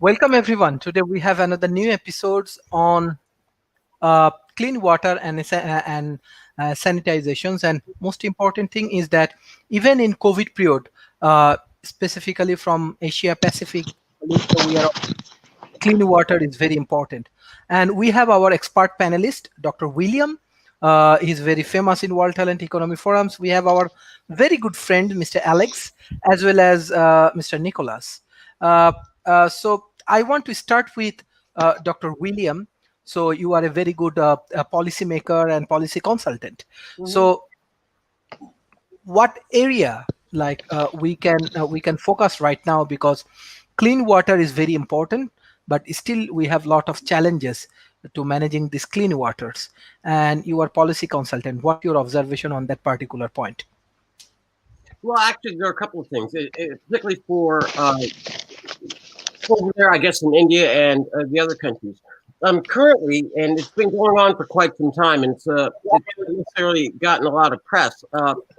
Welcome everyone. Today we have another new episodes on clean water and sanitizations. And most important thing is that even in COVID period, specifically from Asia Pacific, Malaysia, we are clean water is very important. And we have our expert panelist, Dr. William. He's very famous in World Talent Economy Forums. We have our very good friend, Mr. Alex, as well as Mr. Nicholas. So I want to start with Dr. William. So you are a very good policy maker and policy consultant. So what area we can focus right now, because clean water is very important, but still we have a lot of challenges to managing these clean waters, and you are policy consultant. What your observation on that particular point? Well, actually, there are a couple of things, particularly for over there, I guess, in India and the other countries. Currently, and it's been going on for quite some time, and it's not necessarily gotten a lot of press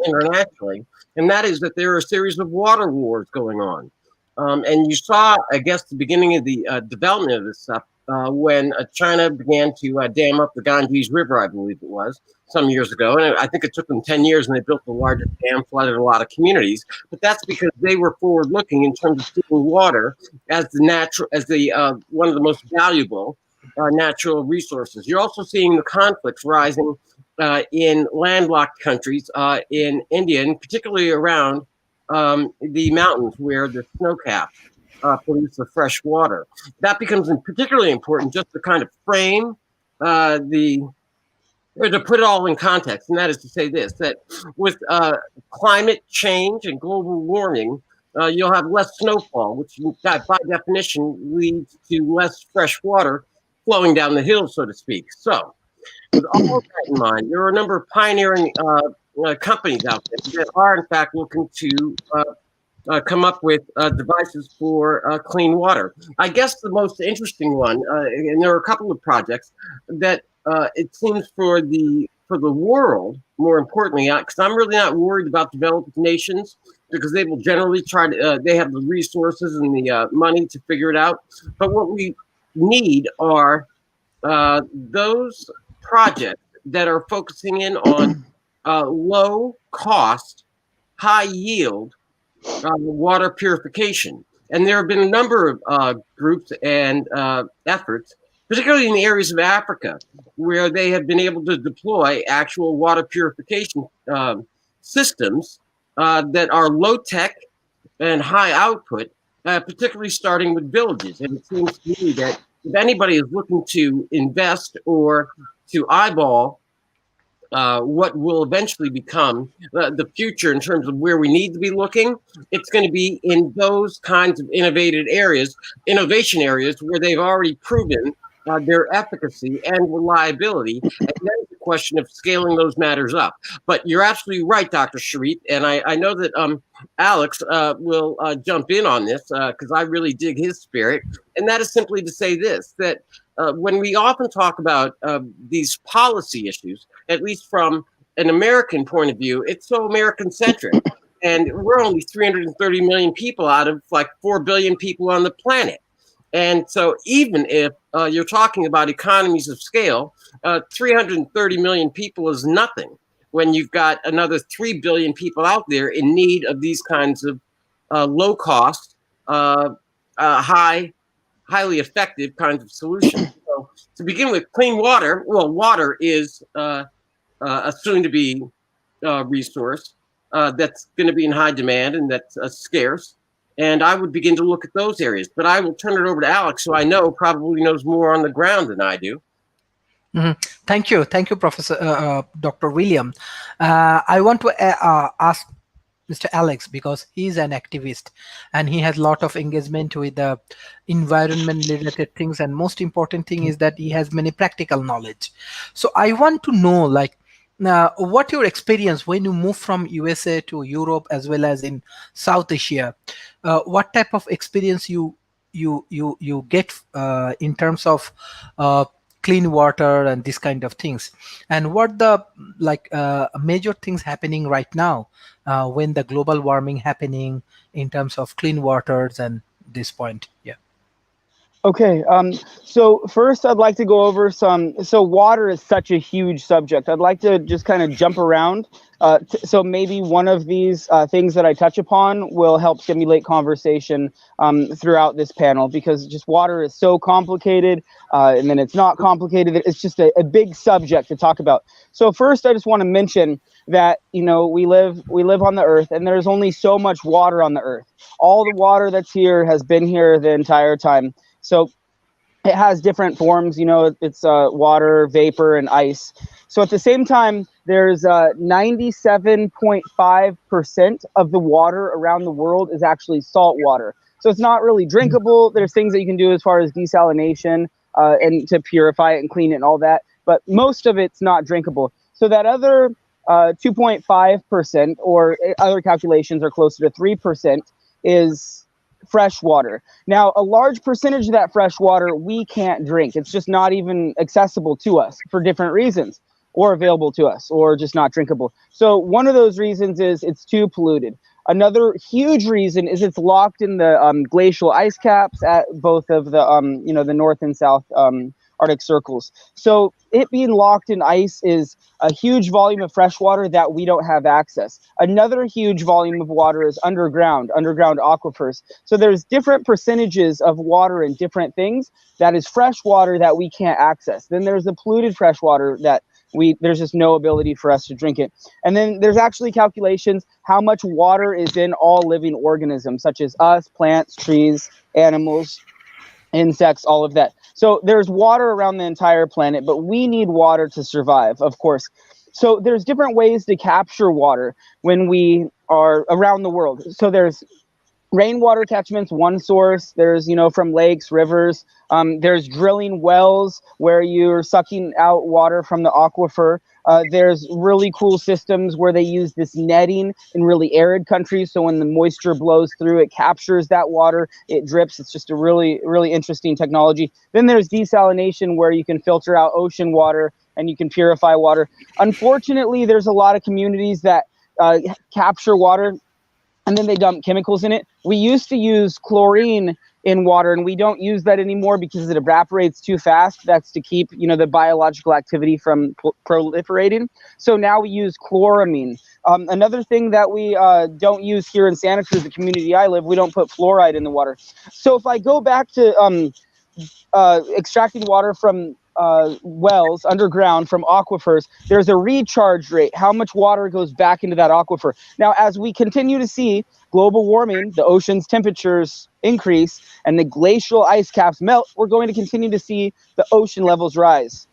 internationally, and that is that there are a series of water wars going on. And you saw, I guess, the beginning of the development of this stuff when China began to dam up the Ganges River, I believe it was, some years ago. And I think it took them 10 years, and they built the largest dam, flooded a lot of communities. But that's because they were forward-looking in terms of seeing water as one of the most valuable natural resources. You're also seeing the conflicts rising in landlocked countries in India, and particularly around the mountains where the snow caps produce the fresh water. That becomes particularly important just to kind of frame or to put it all in context, and that is to say this, that with climate change and global warming, you'll have less snowfall, which by definition leads to less fresh water flowing down the hill, so to speak. So with all of that in mind, there are a number of pioneering companies out there that are, in fact, looking to come up with devices for clean water. I guess the most interesting one, and there are a couple of projects that it seems for the world, more importantly, because I'm really not worried about developed nations, because they will generally try to, they have the resources and the money to figure it out. But what we need are those projects that are focusing in on low cost, high yield water purification. And there have been a number of groups and efforts, particularly in the areas of Africa, where they have been able to deploy actual water purification systems that are low tech and high output, particularly starting with villages. And it seems to me that if anybody is looking to invest or to eyeball what will eventually become the future in terms of where we need to be looking, it's going to be in those kinds of innovation areas where they've already proven their efficacy and reliability. And then it's a question of scaling those matters up. But you're absolutely right, Dr. Sharif, and I know that Alex will jump in on this because I really dig his spirit. And that is simply to say this, that when we often talk about these policy issues, at least from an American point of view, it's so American-centric. And we're only 330 million people out of like 4 billion people on the planet. And so even if you're talking about economies of scale, 330 million people is nothing when you've got another 3 billion people out there in need of these kinds of low-cost, highly effective kinds of solutions. So to begin with, clean water, well, water is a soon-to-be resource that's going to be in high demand and that's scarce. And I would begin to look at those areas. But I will turn it over to Alex, who I know probably knows more on the ground than I do. Thank you, Professor Dr. William. I want to ask Mr. Alex, because he's an activist and he has a lot of engagement with the environment related things, and most important thing is that he has many practical knowledge. So I want to know, like, what your experience when you move from USA to Europe as well as in South Asia, what type of experience you get in terms of clean water and this kind of things, and what the major things happening right now when the global warming happening in terms of clean waters and this point. Yeah. Okay, so first I'd like to go over so water is such a huge subject. I'd like to just kind of jump around. So maybe one of these things that I touch upon will help stimulate conversation throughout this panel, because just water is so complicated, and then it's not complicated. It's just a big subject to talk about. So first I just want to mention that, we live on the earth, and there's only so much water on the earth. All the water that's here has been here the entire time. So it has different forms, it's water, vapor, and ice. So at the same time, there's 97.5% of the water around the world is actually salt water. So it's not really drinkable. There's things that you can do as far as desalination and to purify it and clean it and all that. But most of it's not drinkable. So that other 2.5%, or other calculations are closer to 3%, is fresh water. Now, a large percentage of that fresh water we can't drink. It's just not even accessible to us for different reasons, or available to us, or just not drinkable. So one of those reasons is it's too polluted. Another huge reason is it's locked in the glacial ice caps at both of the north and south Arctic circles. So it being locked in ice is a huge volume of fresh water that we don't have access. Another huge volume of water is underground aquifers. So there's different percentages of water in different things that is fresh water that we can't access. Then there's the polluted fresh water that there's just no ability for us to drink it. And then there's actually calculations how much water is in all living organisms, such as us, plants, trees, animals, insects, all of that. So there's water around the entire planet, but we need water to survive, of course. So there's different ways to capture water when we are around the world. So there's rainwater catchments, one source. There's, from lakes, rivers. There's drilling wells where you're sucking out water from the aquifer. There's really cool systems where they use this netting in really arid countries. So when the moisture blows through, it captures that water, it drips. It's just a really, really interesting technology. Then there's desalination, where you can filter out ocean water and you can purify water. Unfortunately, there's a lot of communities that capture water and then they dump chemicals in it. We used to use chlorine in water, and we don't use that anymore because it evaporates too fast. That's to keep, the biological activity from proliferating. So now we use chloramine. Another thing that we don't use here in Santa Cruz, the community I live, we don't put fluoride in the water. So if I go back to extracting water from wells underground from aquifers, there's a recharge rate, how much water goes back into that aquifer. Now, as we continue to see global warming, the ocean's temperatures increase, and the glacial ice caps melt, we're going to continue to see the ocean levels rise.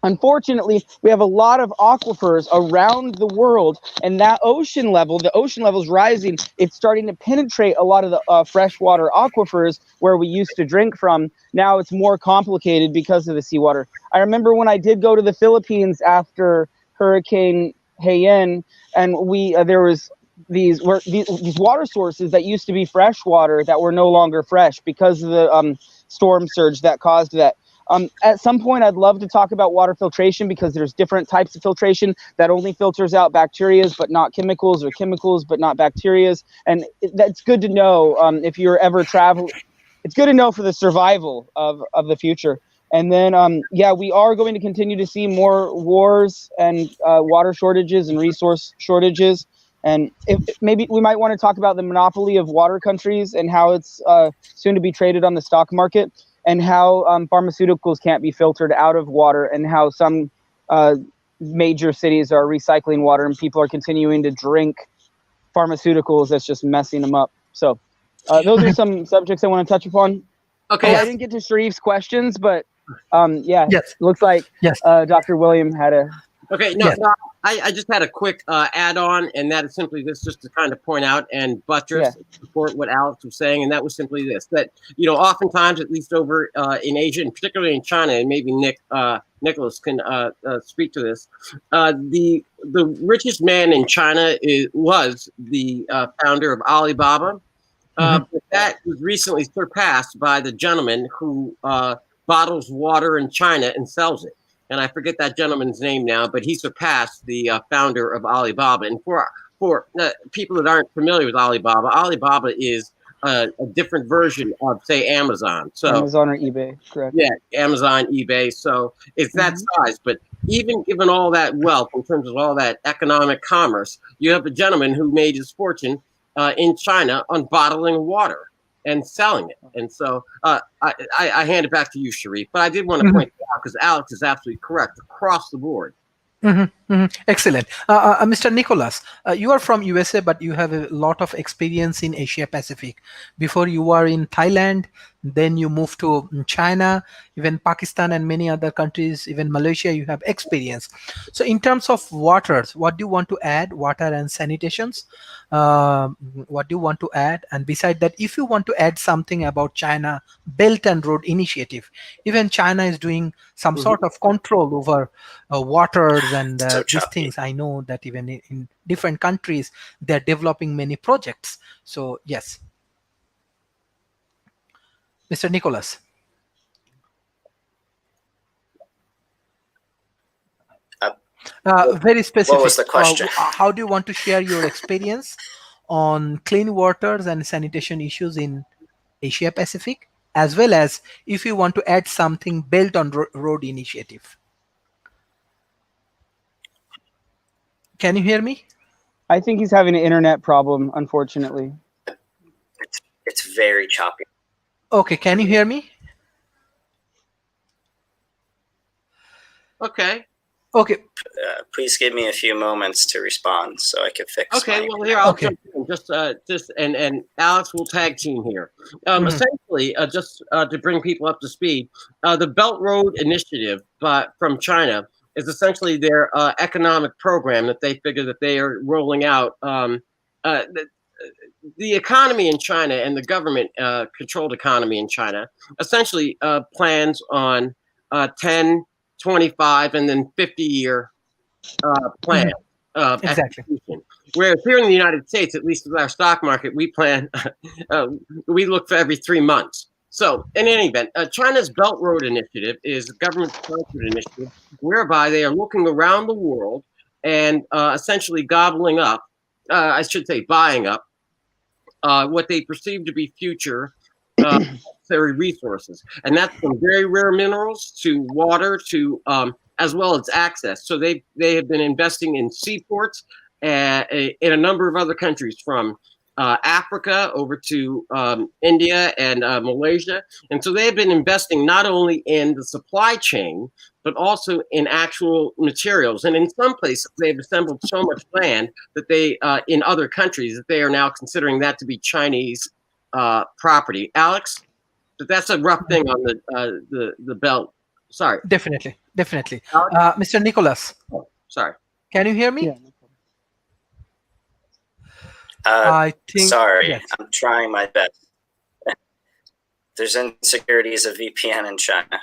Unfortunately, we have a lot of aquifers around the world, and the ocean level's rising. It's starting to penetrate a lot of the freshwater aquifers where we used to drink from. Now it's more complicated because of the seawater. I remember when I did go to the Philippines after Hurricane Haiyan, and there was these water sources that used to be fresh water that were no longer fresh because of the storm surge that caused that. At some point, I'd love to talk about water filtration, because there's different types of filtration that only filters out bacterias but not chemicals, or chemicals but not bacterias. And that's good to know if you're ever traveling. It's good to know for the survival of the future. And then, we are going to continue to see more wars and water shortages and resource shortages. And maybe we might want to talk about the monopoly of water countries and how it's soon to be traded on the stock market, and how pharmaceuticals can't be filtered out of water, and how some major cities are recycling water and people are continuing to drink pharmaceuticals that's just messing them up. So those are some subjects I want to touch upon. Okay. I didn't get to Sharif's questions, but Yes. looks like Yes. Dr. William had a... Okay, Yes. I just had a quick add-on, and that is simply this, just to kind of point out and buttress support what Alex was saying, and that was simply this, that, oftentimes, at least over in Asia, and particularly in China, and maybe Nicholas can speak to this, the richest man in China was the founder of Alibaba, but that was recently surpassed by the gentleman who bottles water in China and sells it. And I forget that gentleman's name now, but he surpassed the founder of Alibaba. And for people that aren't familiar with Alibaba, Alibaba is a different version of, say, Amazon. So Amazon or eBay, correct? yeah, Amazon, eBay. So it's that size. But even given all that wealth in terms of all that economic commerce, you have a gentleman who made his fortune in China on bottling water and selling it. And so I hand it back to you, Sharif. But I did want to point it out because Alex is absolutely correct across the board. Excellent. Mr. Nicholas, you are from USA, but you have a lot of experience in Asia Pacific. Before you were in Thailand, then you moved to China, even Pakistan and many other countries, even Malaysia, you have experience. So in terms of waters, what do you want to add? Water and sanitations, what do you want to add? And beside that, if you want to add something about China Belt and Road Initiative, even China is doing some sort of control over waters and these things. I know that even in different countries, they're developing many projects. So yes. Mr. Nicholas. Very specific. What was the question? How do you want to share your experience on clean waters and sanitation issues in Asia Pacific, as well as if you want to add something Belt on Road Initiative? Can you hear me? I think he's having an internet problem, unfortunately. It's very choppy. Okay, can you hear me? Okay. Okay. Please give me a few moments to respond so I can fix. Okay. Well, here I'll jump in. Just and Alex will tag team here. Essentially, just to bring people up to speed, the Belt Road Initiative from China is essentially their economic program that they figure that they are rolling out. The economy in China and the government controlled economy in China essentially plans on 10, 25, and then 50-year plan of execution. Whereas here in the United States, at least with our stock market, we plan, we look for every 3 months. So in any event, China's Belt Road Initiative is a government-sponsored initiative whereby they are looking around the world and essentially buying up what they perceive to be future necessary resources. And that's from very rare minerals to water to as well as access. So they have been investing in seaports in a number of other countries from Africa over to India and Malaysia. And so they have been investing not only in the supply chain, but also in actual materials. And in some places, they've assembled so much land that they, in other countries, that they are now considering that to be Chinese property. Alex, that's a rough thing on the belt. Sorry. Definitely. Mr. Nicholas. Oh, sorry. Can you hear me? Yeah. I think. Sorry, yes. I'm trying my best. There's insecurities of VPN in China.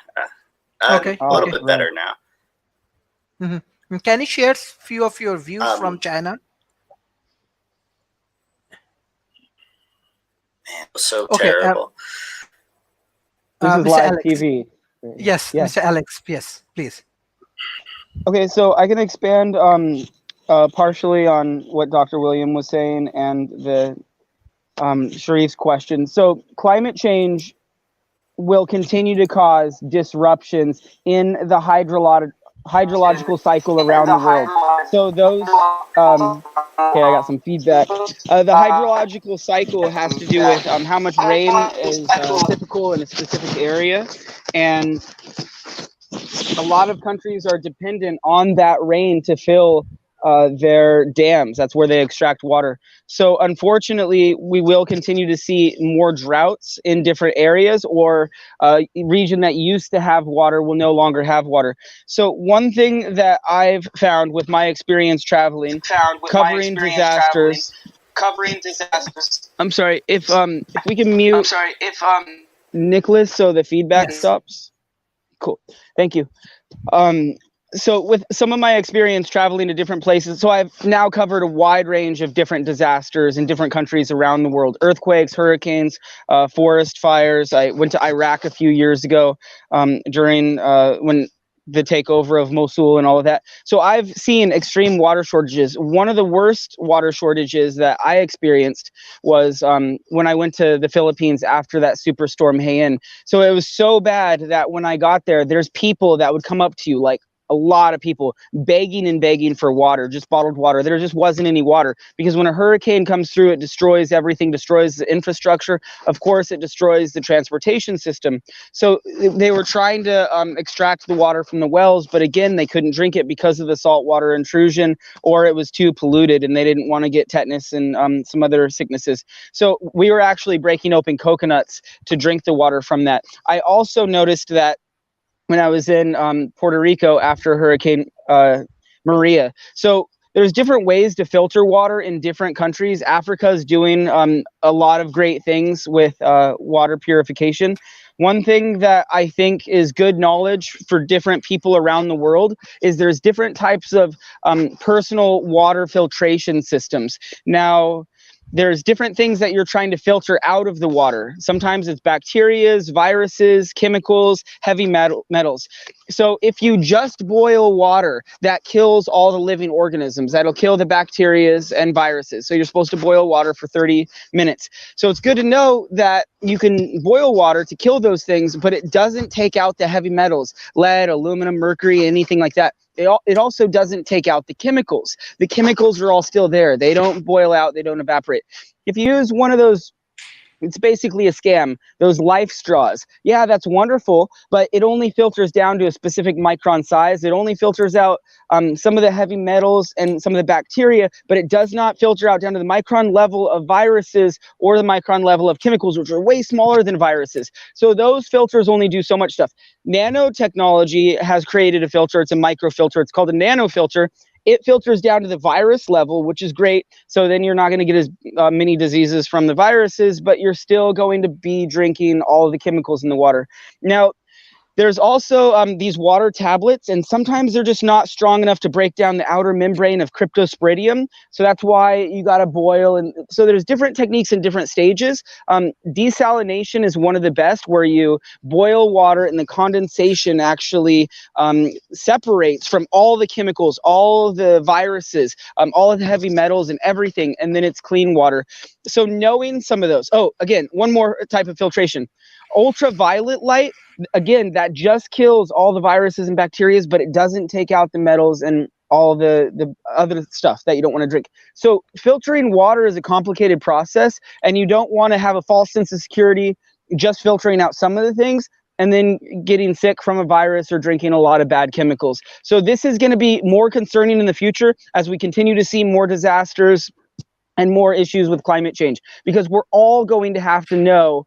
Okay. A little bit better now. Can you share a few of your views from China? Man, it was so terrible. This is Mr. live Alex. TV. Yes, Mr. Alex. Yes, please. Okay, so I can expand partially on what Dr. William was saying and the Sharif's question. So climate change will continue to cause disruptions in the hydrological cycle around the world. So those, okay, I got some feedback. The hydrological cycle has to do with how much rain is typical in a specific area. And a lot of countries are dependent on that rain to fill their dams. That's where they extract water. So unfortunately, we will continue to see more droughts in different areas, or region that used to have water will no longer have water. So one thing that I've found with my experience traveling, covering disasters. I'm sorry, if we can mute Nicholas so the feedback stops. Cool. Thank you. So with some of my experience traveling to different places, so I've now covered a wide range of different disasters in different countries around the world: earthquakes, hurricanes, forest fires. I went to Iraq a few years ago during when the takeover of Mosul and all of that. So I've seen extreme water shortages. One of the worst water shortages that I experienced was when I went to the Philippines after that superstorm Haiyan. So it was so bad that when I got there, there's people that would come up to you, like a lot of people begging and begging for water, just bottled water. There just wasn't any water, because when a hurricane comes through, it destroys everything, destroys the infrastructure. Of course, it destroys the transportation system. So they were trying to extract the water from the wells, but again, they couldn't drink it because of the saltwater intrusion, or it was too polluted and they didn't want to get tetanus and some other sicknesses. So we were actually breaking open coconuts to drink the water from that. I also noticed that when I was in Puerto Rico after Hurricane Maria. So there's different ways to filter water in different countries. Africa is doing a lot of great things with water purification. One thing that I think is good knowledge for different people around the world is there's different types of personal water filtration systems. Now, there's different things that you're trying to filter out of the water. Sometimes it's bacterias, viruses, chemicals, heavy metals. So if you just boil water, that kills all the living organisms. That'll kill the bacterias and viruses. So you're supposed to boil water for 30 minutes. So it's good to know that you can boil water to kill those things, but it doesn't take out the heavy metals, lead, aluminum, mercury, anything like that. It also doesn't take out the chemicals. The chemicals are all still there. They don't boil out. They don't evaporate. If you use one of those, it's basically a scam, those life straws. Yeah, that's wonderful, but it only filters down to a specific micron size. It only filters out some of the heavy metals and some of the bacteria, but it does not filter out down to the micron level of viruses or the micron level of chemicals, which are way smaller than viruses. So those filters only do so much stuff. Nanotechnology has created a filter. It's a microfilter. It's called a nanofilter. It filters down to the virus level, which is great. So then you're not going to get as many diseases from the viruses, but you're still going to be drinking all of the chemicals in the water. Now, there's also these water tablets, and sometimes they're just not strong enough to break down the outer membrane of cryptosporidium. So that's why you got to boil. And so there's different techniques in different stages. Desalination is one of the best, where you boil water and the condensation actually separates from all the chemicals, all the viruses, all of the heavy metals and everything, and then it's clean water. So knowing some of those. Oh, again, one more type of filtration. Ultraviolet light, again, that just kills all the viruses and bacteria, but it doesn't take out the metals and all the other stuff that you don't want to drink. So filtering water is a complicated process, and you don't want to have a false sense of security just filtering out some of the things and then getting sick from a virus or drinking a lot of bad chemicals. So this is going to be more concerning in the future as we continue to see more disasters and more issues with climate change, because we're all going to have to know,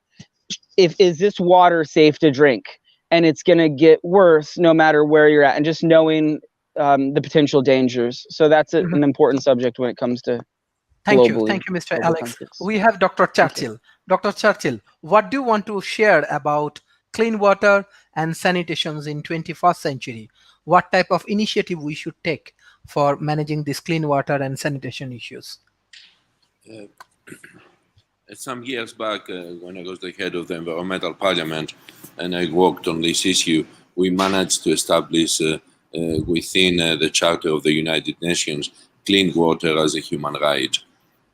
is this water safe to drink? And it's going to get worse no matter where you're at, and just knowing the potential dangers. So that's an important subject when it comes to globally. Thank you, Mr. Alex. We have Dr. Churchill. Okay. Dr. Churchill, what do you want to share about clean water and sanitation in 21st century? What type of initiative we should take for managing this clean water and sanitation issues? Some years back, when I was the head of the Environmental Parliament and I worked on this issue, we managed to establish within the Charter of the United Nations clean water as a human right.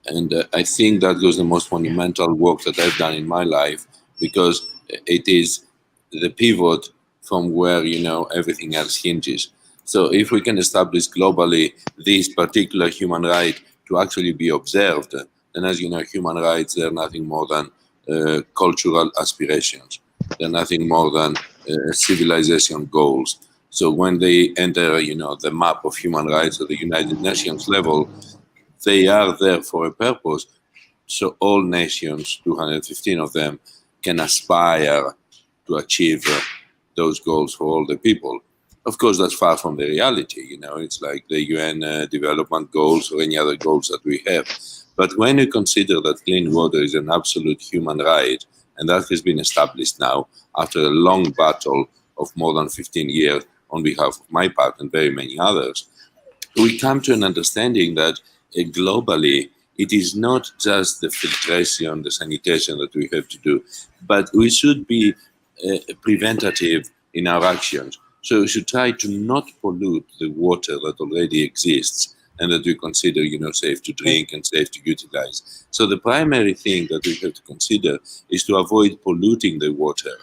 And I think that was the most monumental work that I've done in my life, because it is the pivot from where, everything else hinges. So if we can establish globally this particular human right to actually be observed, then, as you know, human rights, they're nothing more than cultural aspirations. They're nothing more than civilization goals. So when they enter, the map of human rights at the United Nations level, they are there for a purpose. So all nations, 215 of them, can aspire to achieve those goals for all the people. Of course, that's far from the reality. It's like the UN development goals or any other goals that we have. But when you consider that clean water is an absolute human right, and that has been established now after a long battle of more than 15 years on behalf of my part and very many others, we come to an understanding that globally, it is not just the filtration, the sanitation that we have to do, but we should be preventative in our actions. So we should try to not pollute the water that already exists and that we consider, safe to drink and safe to utilize. So the primary thing that we have to consider is to avoid polluting the water.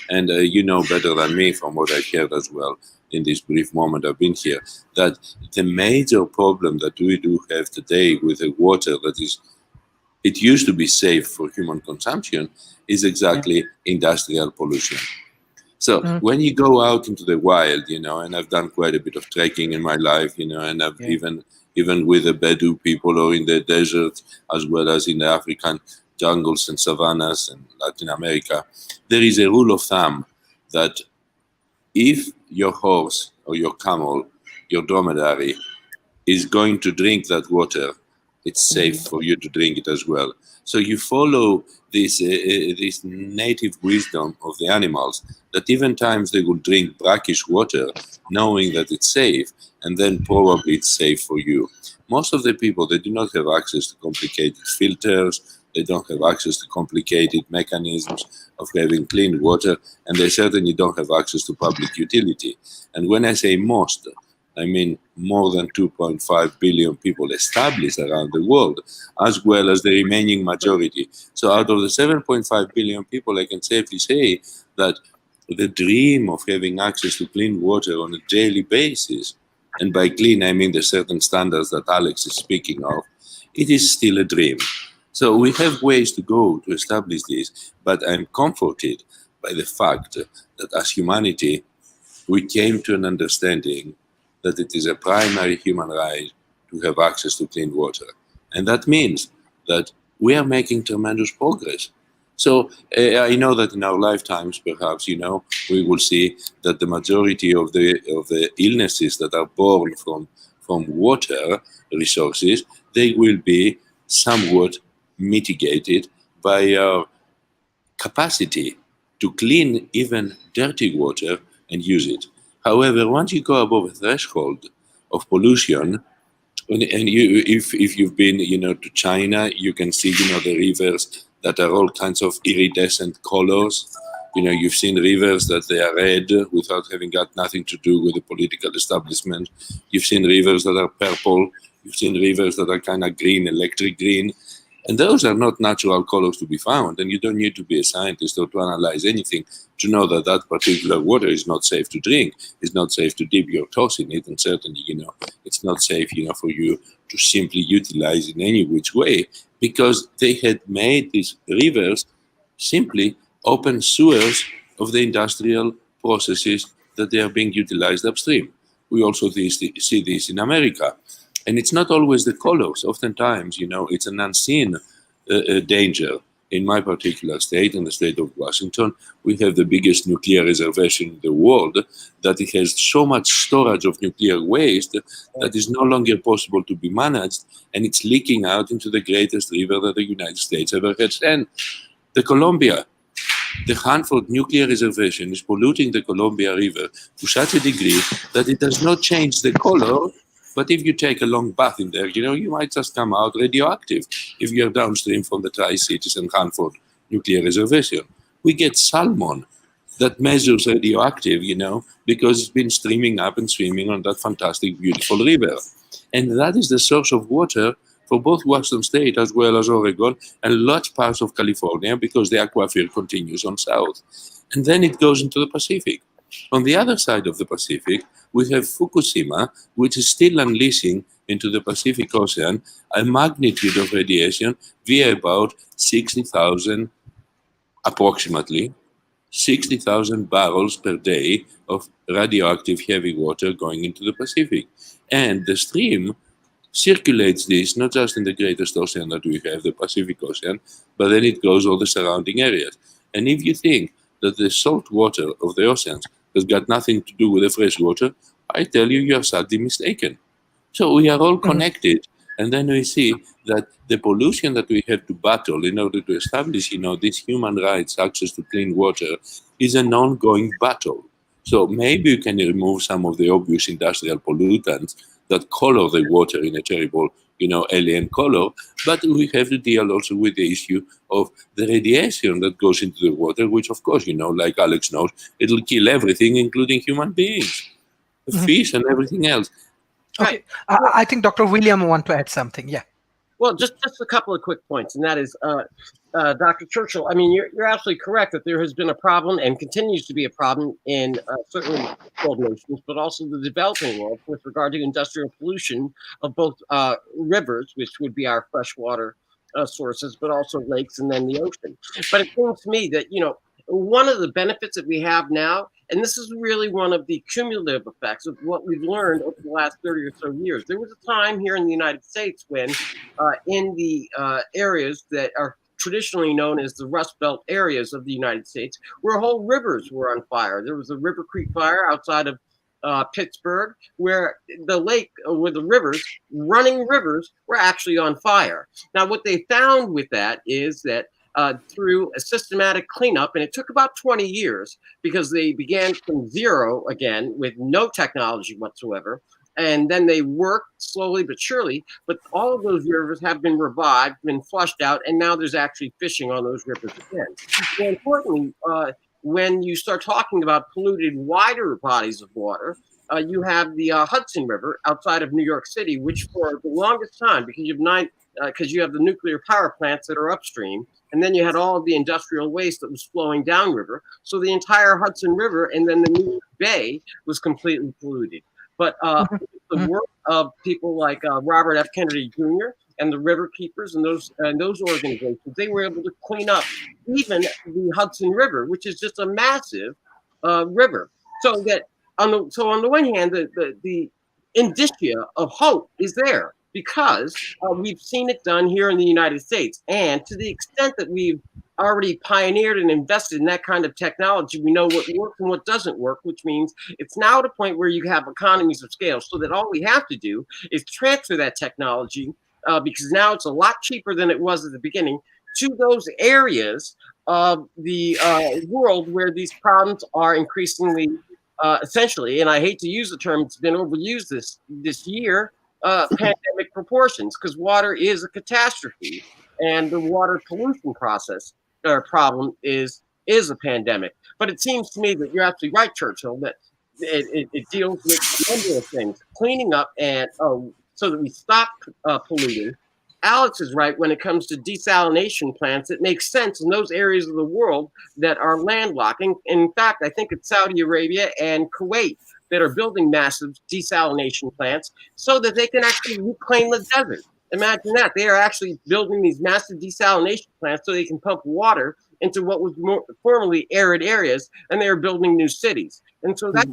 And you know better than me from what I heard as well in this brief moment I've been here, that the major problem that we do have today with the water it used to be safe for human consumption is exactly industrial pollution. So when you go out into the wild, and I've done quite a bit of trekking in my life, and I've even with the Bedou people or in the desert, as well as in the African jungles and savannas and Latin America, there is a rule of thumb that if your horse or your camel, your dromedary, is going to drink that water, it's safe for you to drink it as well. So you follow this native wisdom of the animals that even times they will drink brackish water knowing that it's safe, and then probably it's safe for you. Most of the people, they do not have access to complicated filters, they don't have access to complicated mechanisms of having clean water, and they certainly don't have access to public utility. And when I say most, I mean more than 2.5 billion people established around the world, as well as the remaining majority. So out of the 7.5 billion people, I can safely say that the dream of having access to clean water on a daily basis, and by clean I mean the certain standards that Alex is speaking of, it is still a dream. So we have ways to go to establish this, but I'm comforted by the fact that as humanity, we came to an understanding that it is a primary human right to have access to clean water. And that means that we are making tremendous progress. So I know that in our lifetimes, perhaps, we will see that the majority of the illnesses that are born from water resources, they will be somewhat mitigated by our capacity to clean even dirty water and use it. However, once you go above a threshold of pollution, and if you've been, to China, you can see, the rivers that are all kinds of iridescent colors. You've seen rivers that they are red without having got nothing to do with the political establishment. You've seen rivers that are purple. You've seen rivers that are kind of green, electric green. And those are not natural colors to be found. And you don't need to be a scientist or to analyze anything to know that that particular water is not safe to drink. It's not safe to dip your toes in it. And certainly, it's not safe, for you to simply utilize in any which way, because they had made these rivers simply open sewers of the industrial processes that they are being utilized upstream. We also see this in America. And it's not always the colors. Oftentimes, it's an unseen danger. In my particular state, in the state of Washington, we have the biggest nuclear reservation in the world, that it has so much storage of nuclear waste that is no longer possible to be managed, and it's leaking out into the greatest river that the United States ever had. And the Columbia, the Hanford nuclear reservation is polluting the Columbia River to such a degree that it does not change the color. But if you take a long bath in there, you might just come out radioactive if you're downstream from the Tri-Cities and Hanford nuclear reservation. We get salmon that measures radioactive, because it's been streaming up and swimming on that fantastic, beautiful river. And that is the source of water for both Washington State as well as Oregon and large parts of California, because the aquifer continues on south. And then it goes into the Pacific. On the other side of the Pacific, we have Fukushima, which is still unleashing into the Pacific Ocean a magnitude of radiation via about 60,000, approximately 60,000 barrels per day of radioactive heavy water going into the Pacific. And the stream circulates this not just in the greatest ocean that we have, the Pacific Ocean, but then it goes all the surrounding areas. And if you think that the salt water of the oceans has got nothing to do with the fresh water, I tell you, you are sadly mistaken. So we are all connected. And then we see that the pollution that we have to battle in order to establish, this human rights access to clean water is an ongoing battle. So maybe you can remove some of the obvious industrial pollutants that color the water in a terrible alien color, but we have to deal also with the issue of the radiation that goes into the water, which of course, like Alex knows, it'll kill everything, including human beings, fish and everything else. Okay, I think Dr. William want to add something. Yeah. Well, just a couple of quick points, and that is, Dr. Churchill, I mean, you're absolutely correct that there has been a problem and continues to be a problem in certainly world nations, but also the developing world with regard to industrial pollution of both rivers, which would be our freshwater sources, but also lakes and then the ocean. But it seems to me that, one of the benefits that we have now, and this is really one of the cumulative effects of what we've learned over the last 30 or so years. There was a time here in the United States when in the areas that are traditionally known as the Rust Belt areas of the United States, where whole rivers were on fire. There was a River Creek fire outside of Pittsburgh, where the lake, where the rivers, running rivers, were actually on fire. Now, what they found with that is that through a systematic cleanup, and it took about 20 years because they began from zero again with no technology whatsoever. And then they worked slowly but surely, but all of those rivers have been revived, been flushed out, and now there's actually fishing on those rivers again. More importantly, when you start talking about polluted wider bodies of water, you have the Hudson River outside of New York City, which for the longest time, because you have the nuclear power plants that are upstream, and then you had all of the industrial waste that was flowing downriver. So the entire Hudson River and then the New York Bay was completely polluted. But the work of people like Robert F. Kennedy Jr. and the River Keepers and those organizations, they were able to clean up even the Hudson River, which is just a massive river. So that on the one hand, the indicia of hope is there, because we've seen it done here in the United States. And to the extent that we've already pioneered and invested in that kind of technology, we know what works and what doesn't work, which means it's now at a point where you have economies of scale, so that all we have to do is transfer that technology, because now it's a lot cheaper than it was at the beginning, to those areas of the world where these problems are increasingly essentially, and I hate to use the term, it's been overused this year, pandemic proportions, because water is a catastrophe, and the water pollution process or problem is a pandemic. But it seems to me that you're absolutely right, Churchill, that it deals with a number of things, cleaning up and so that we stop polluting. Alex is right when it comes to desalination plants. It makes sense in those areas of the world that are landlocked. In fact, I think it's Saudi Arabia and Kuwait that are building massive desalination plants so that they can actually reclaim the desert. Imagine that. They are actually building these massive desalination plants so they can pump water into what was formerly arid areas, and they are building new cities. And so that's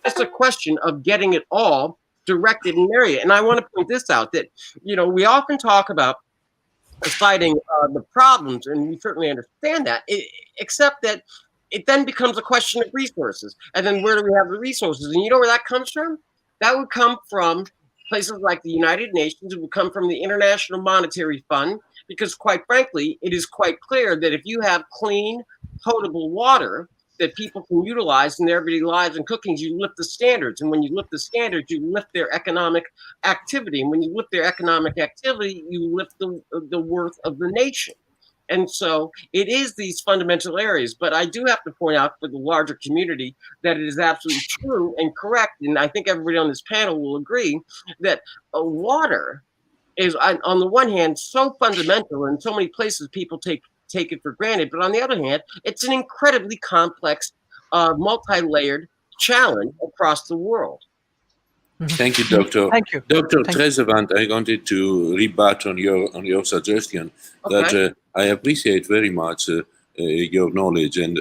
just a question of getting it all directed in an area. And I want to point this out, that, we often talk about citing the problems, and we certainly understand that, except that it then becomes a question of resources. And then where do we have the resources? And you know where that comes from? That would come from places like the United Nations. It would come from the International Monetary Fund, because quite frankly, it is quite clear that if you have clean, potable water that people can utilize in their everyday lives and cookings, you lift the standards. And when you lift the standards, you lift their economic activity. And when you lift their economic activity, you lift the worth of the nation. And so it is these fundamental areas. But I do have to point out for the larger community that it is absolutely true and correct. And I think everybody on this panel will agree that water is, on the one hand, so fundamental, and in so many places people take it for granted. But on the other hand, it's an incredibly complex, multi-layered challenge across the world. Thank you, Doctor. Thank you. Dr. Trezevant, I wanted to rebut on your suggestion that I appreciate very much your knowledge, and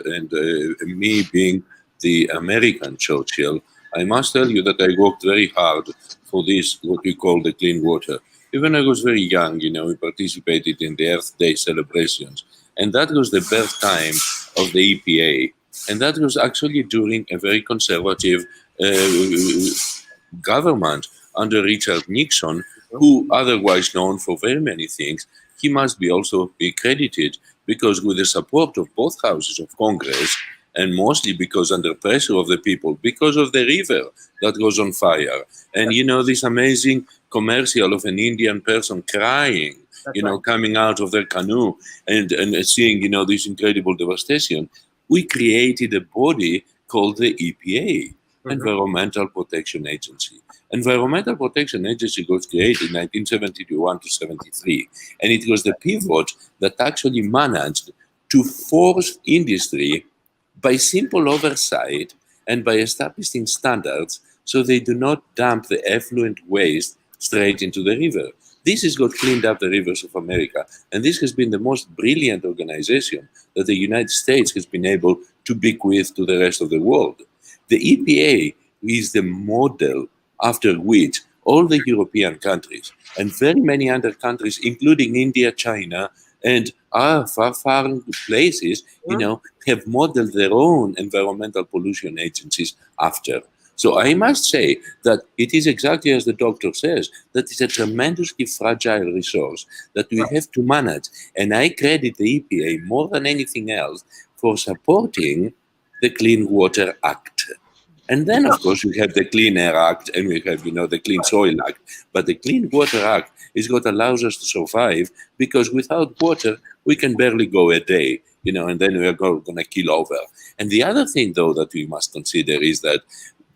me being the American Churchill, I must tell you that I worked very hard for this, what we call the clean water. Even I was very young, we participated in the Earth Day celebrations. And that was the birth time of the EPA. And that was actually during a very conservative government under Richard Nixon, who otherwise known for very many things. He must be also be credited, because with the support of both houses of Congress, and mostly because under pressure of the people, because of the river that goes on fire. And you know, this amazing commercial of an Indian person crying, coming out of their canoe and seeing, this incredible devastation. We created a body called the EPA, Environmental Protection Agency. Environmental Protection Agency was created in 1971 to 73, and it was the pivot that actually managed to force industry by simple oversight and by establishing standards so they do not dump the effluent waste straight into the river. This is what cleaned up the rivers of America, and this has been the most brilliant organization that the United States has been able to bequeath to the rest of the world. The EPA is the model after which all the European countries and very many other countries, including India, China, and far places, have modeled their own environmental pollution agencies after. So I must say that it is exactly as the doctor says, that it's a tremendously fragile resource that we have to manage. And I credit the EPA more than anything else for supporting the Clean Water Act. And then, of course, we have the Clean Air Act and we have, the Clean Soil Act. But the Clean Water Act is what allows us to survive, because without water, we can barely go a day, and then we are going to kill over. And the other thing, though, that we must consider is that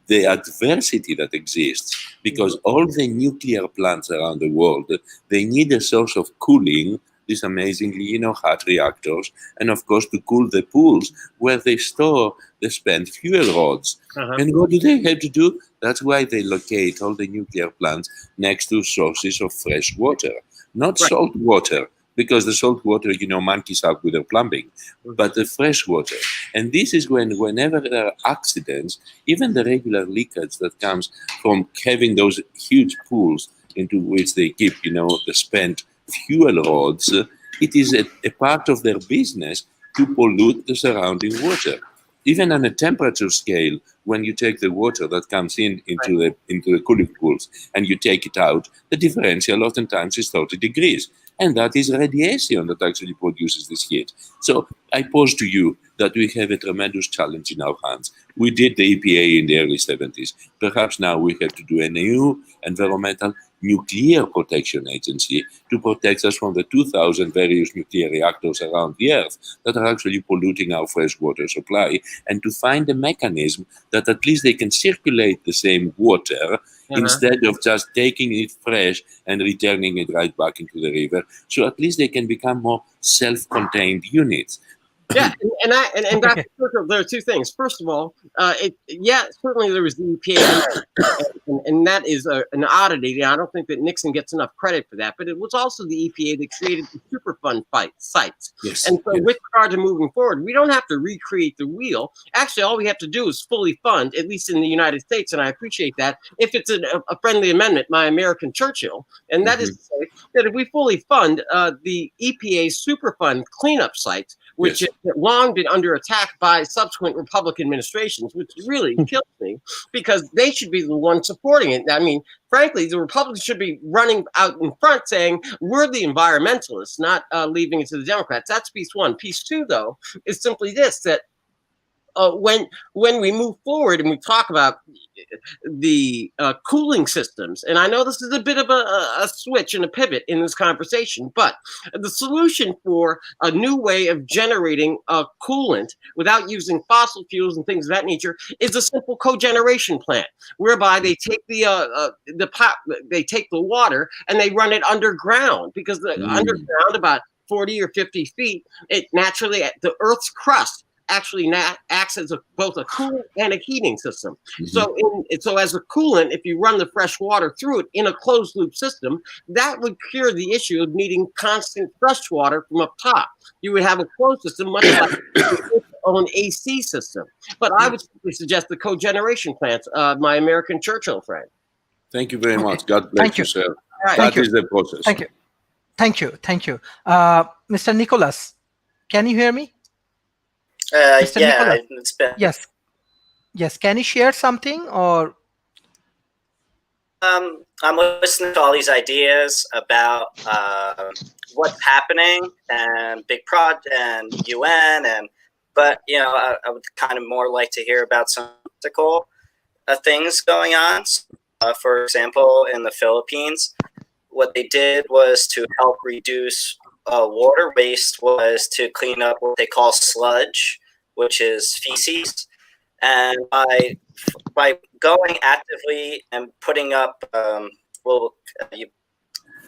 the adversity that exists, because all the nuclear plants around the world, they need a source of cooling, these amazingly, hot reactors, and of course to cool the pools where they store the spent fuel rods. And what do they have to do? That's why they locate all the nuclear plants next to sources of fresh water, not salt water, because the salt water, monkeys up with their plumbing, but the fresh water. And this is whenever there are accidents, even the regular leakage that comes from having those huge pools into which they keep, the spent fuel rods, it is a part of their business to pollute the surrounding water. Even on a temperature scale, when you take the water that comes into the cooling pools and you take it out, the differential oftentimes is 30 degrees. And that is radiation that actually produces this heat. So I pose to you that we have a tremendous challenge in our hands. We did the EPA in the early 70s. Perhaps now we have to do a new environmental nuclear protection agency to protect us from the 2,000 various nuclear reactors around the Earth that are actually polluting our freshwater supply, and to find a mechanism that at least they can circulate the same water instead of just taking it fresh and returning it right back into the river. So at least they can become more self-contained units. Yeah, and Dr. Kirkhope, there are two things. First of all, certainly there was the EPA, and that is an oddity. I don't think that Nixon gets enough credit for that, but it was also the EPA that created the Superfund sites. Yes, and so with regard to moving forward, we don't have to recreate the wheel. Actually, all we have to do is fully fund, at least in the United States, and I appreciate that, if it's a friendly amendment, my American Churchill, and that is to say that if we fully fund the EPA Superfund cleanup sites, which has long been under attack by subsequent Republican administrations, which really kills me, because they should be the ones supporting it. I mean, frankly, the Republicans should be running out in front saying, we're the environmentalists, not leaving it to the Democrats. That's piece one. Piece two, though, is simply this, that when we move forward and we talk about the cooling systems, and I know this is a bit of a switch and a pivot in this conversation, but the solution for a new way of generating coolant without using fossil fuels and things of that nature is a simple cogeneration plant, whereby they take they take the water and they run it underground, because the underground, about 40 or 50 feet, it naturally, the Earth's crust actually acts as both a coolant and a heating system. So as a coolant, if you run the fresh water through it in a closed loop system, that would cure the issue of needing constant fresh water from up top. You would have a closed system, much like your own AC system. But I would simply suggest the cogeneration plants, my American Churchill friend. Thank you very much. God bless you, sir. Right. That is the process. Thank you. Mr. Nicholas, can you hear me? Mr. Yeah, Nicholas? it's been. Yes. Can you share something, or? I'm listening to all these ideas about what's happening, and big project and UN, and But I would kind of more like to hear about some practical things going on. For example, in the Philippines, what they did was to help reduce water waste was to clean up what they call sludge, which is feces, and by going actively and putting up what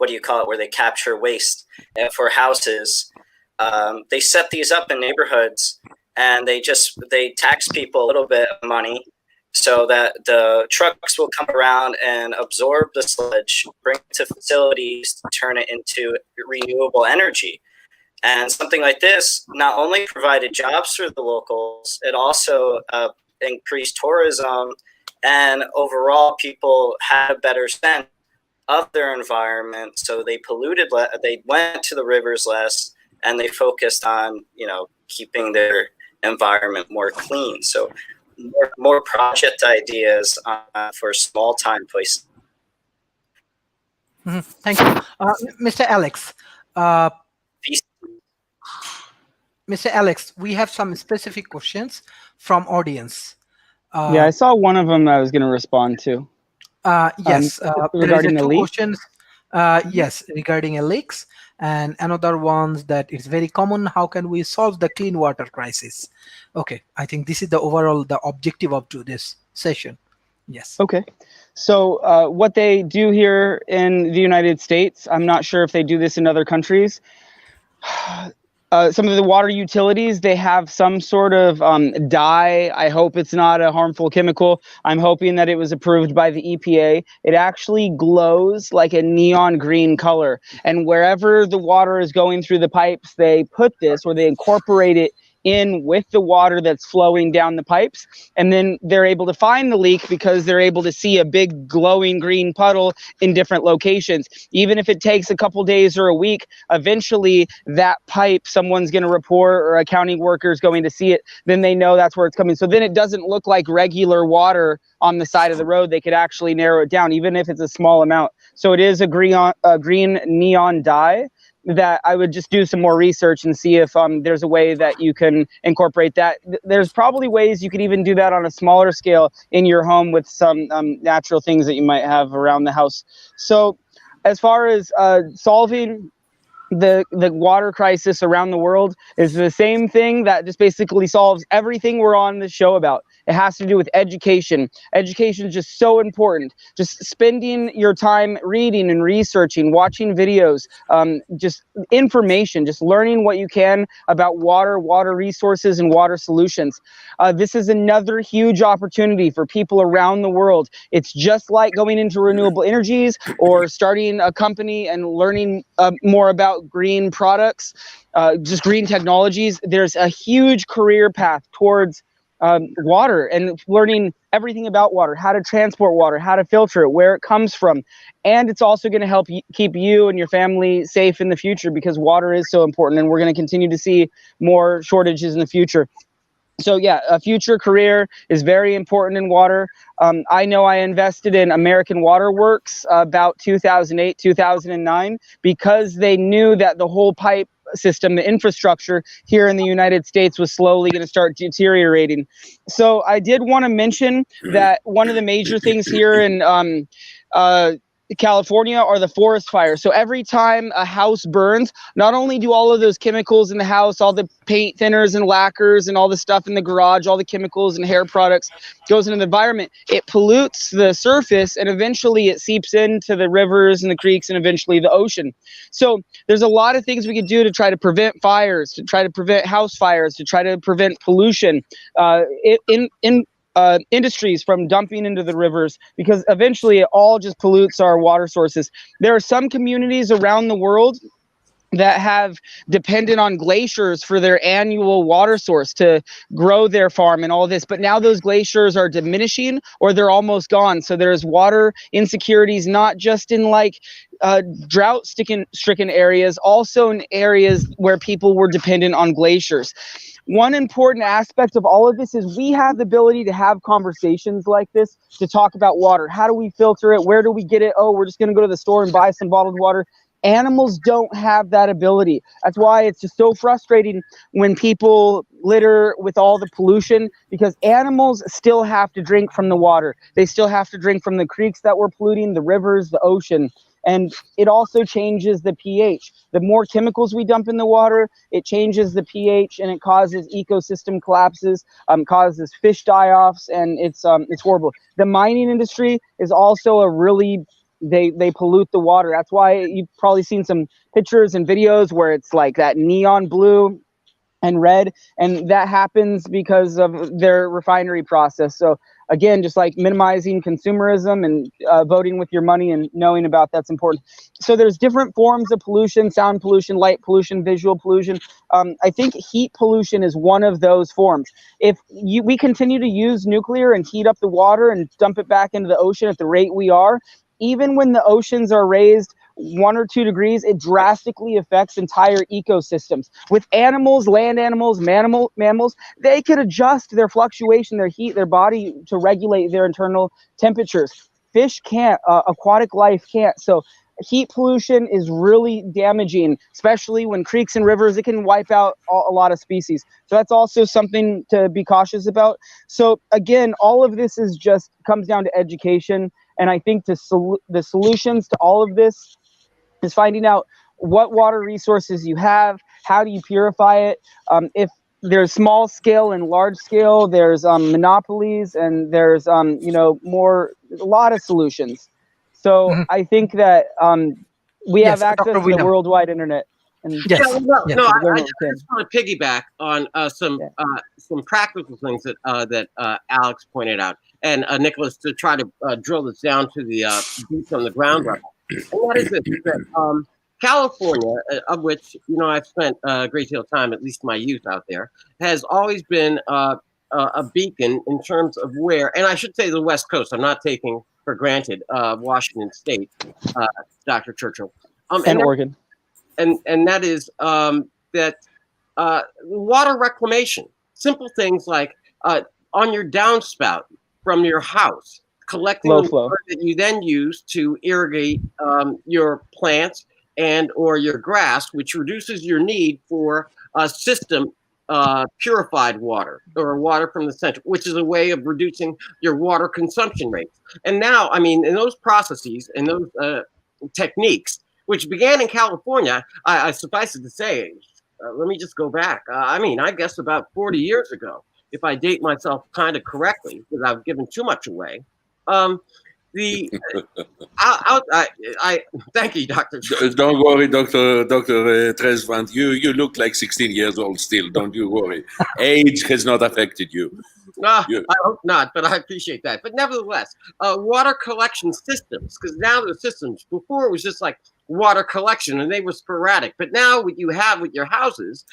do you call it, where they capture waste for houses. They set these up in neighborhoods, and they tax people a little bit of money so that the trucks will come around and absorb the sludge, bring it to facilities to turn it into renewable energy. And something like this not only provided jobs for the locals, it also increased tourism, and overall people had a better sense of their environment. So they polluted, they went to the rivers less, and they focused on, keeping their environment more clean. So more project ideas for small time places. Thank you. Mr. Alex. Mr. Alex, we have some specific questions from audience. Yeah, I saw one of them I was going to respond to. Yes, regarding the leak? questions. Yes, regarding leaks, and another one that is very common. How can we solve the clean water crisis? Okay, I think this is the objective of this session. Yes. Okay. So what they do here in the United States, I'm not sure if they do this in other countries. Some of the water utilities, they have some sort of dye. I hope it's not a harmful chemical. I'm hoping that it was approved by the EPA. It actually glows like a neon green color. And wherever the water is going through the pipes, they put this, or they incorporate it in with the water that's flowing down the pipes, and then they're able to find the leak because they're able to see a big glowing green puddle in different locations. Even if it takes a couple days or a week, eventually that pipe, someone's going to report, or a county worker is going to see it, then they know that's where it's coming. So then it doesn't look like regular water on the side of the road. They could actually narrow it down, even if it's a small amount. So it is a green neon dye that I would just do some more research and see if there's a way that you can incorporate that. There's probably ways you could even do that on a smaller scale in your home with some natural things that you might have around the house. So as far as solving the water crisis around the world, is the same thing that just basically solves everything we're on the show about. It has to do with education. Education is just so important. Just spending your time reading and researching, watching videos, just information, just learning what you can about water resources, and water solutions. This is another huge opportunity for people around the world. It's just like going into renewable energies or starting a company and learning more about green products, just green technologies. There's a huge career path towards water, and learning everything about water, how to transport water, how to filter it, where it comes from. And it's also going to help keep you and your family safe in the future, because water is so important, and we're going to continue to see more shortages in the future. So yeah, a future career is very important in water. I know I invested in American Water Works about 2008, 2009, because they knew that the whole pipe system, the infrastructure here in the United States, was slowly going to start deteriorating. So I did want to mention that one of the major things here in California are the forest fires. So every time a house burns, not only do all of those chemicals in the house, all the paint thinners and lacquers and all the stuff in the garage, all the chemicals and hair products goes into the environment, it pollutes the surface, and eventually it seeps into the rivers and the creeks and eventually the ocean. So there's a lot of things we could do to try to prevent fires, to try to prevent house fires, to try to prevent pollution industries from dumping into the rivers, because eventually it all just pollutes our water sources. There are some communities around the world that have depended on glaciers for their annual water source to grow their farm and all this, but now those glaciers are diminishing, or they're almost gone. So there's water insecurities, not just in like drought-stricken areas, also in areas where people were dependent on glaciers. One important aspect of all of this is we have the ability to have conversations like this to talk about water. How do we filter it? Where do we get it? Oh, we're just going to go to the store and buy some bottled water. Animals don't have that ability. That's why it's just so frustrating when people litter with all the pollution, because animals still have to drink from the water. They still have to drink from the creeks that we're polluting, the rivers, the ocean. And it also changes the pH. The more chemicals we dump in the water, it changes the pH, and it causes ecosystem collapses, causes fish die-offs, and it's horrible. The mining industry is also a really they pollute the water. That's why you've probably seen some pictures and videos where it's like that neon blue and red, and that happens because of their refinery process. So again, just like minimizing consumerism and voting with your money and knowing about that's important. So there's different forms of pollution: sound pollution, light pollution, visual pollution. I think heat pollution is one of those forms. If we continue to use nuclear and heat up the water and dump it back into the ocean at the rate we are, even when the oceans are raised 1 or 2 degrees, it drastically affects entire ecosystems. With animals, land animals, mammals, they could adjust their fluctuation, their heat, their body to regulate their internal temperatures. Fish can't, aquatic life can't. So heat pollution is really damaging, especially when creeks and rivers, it can wipe out a lot of species. So that's also something to be cautious about. So again, all of this is just comes down to education. And I think the solutions to all of this is finding out what water resources you have, how do you purify it. If there's small scale and large scale, there's monopolies, and there's a lot of solutions. So I think that we Yes, have access Dr. to the William. worldwide internet. And Yes. Yeah, no, Yes. no, I learn just what we can. want to piggyback on some practical things that Alex pointed out, and Nicholas, to try to drill this down to the boots on the ground level. And that is this: that California, of which I've spent a great deal of time, at least my youth, out there, has always been a beacon in terms of where, and I should say the West Coast. I'm not taking for granted Washington State, Dr. Churchill, And Oregon. and that is that water reclamation, simple things like on your downspout from your house, collecting Low the flow. water that you then use to irrigate your plants and or your grass, which reduces your need for a system purified water or water from the center, which is a way of reducing your water consumption rates. And now, I mean, in those processes and those techniques, which began in California, I suffice it to say, let me just go back. I mean, I guess about 40 years ago, if I date myself kind of correctly, without giving too much away. The I thank you, Doctor. Don't worry, Doctor Tresvant. You look like 16 years old still. Don't you worry. Age has not affected you. No, I hope not, but I appreciate that. But nevertheless, water collection systems, because now the systems, before it was just like water collection and they were sporadic. But now what you have with your houses,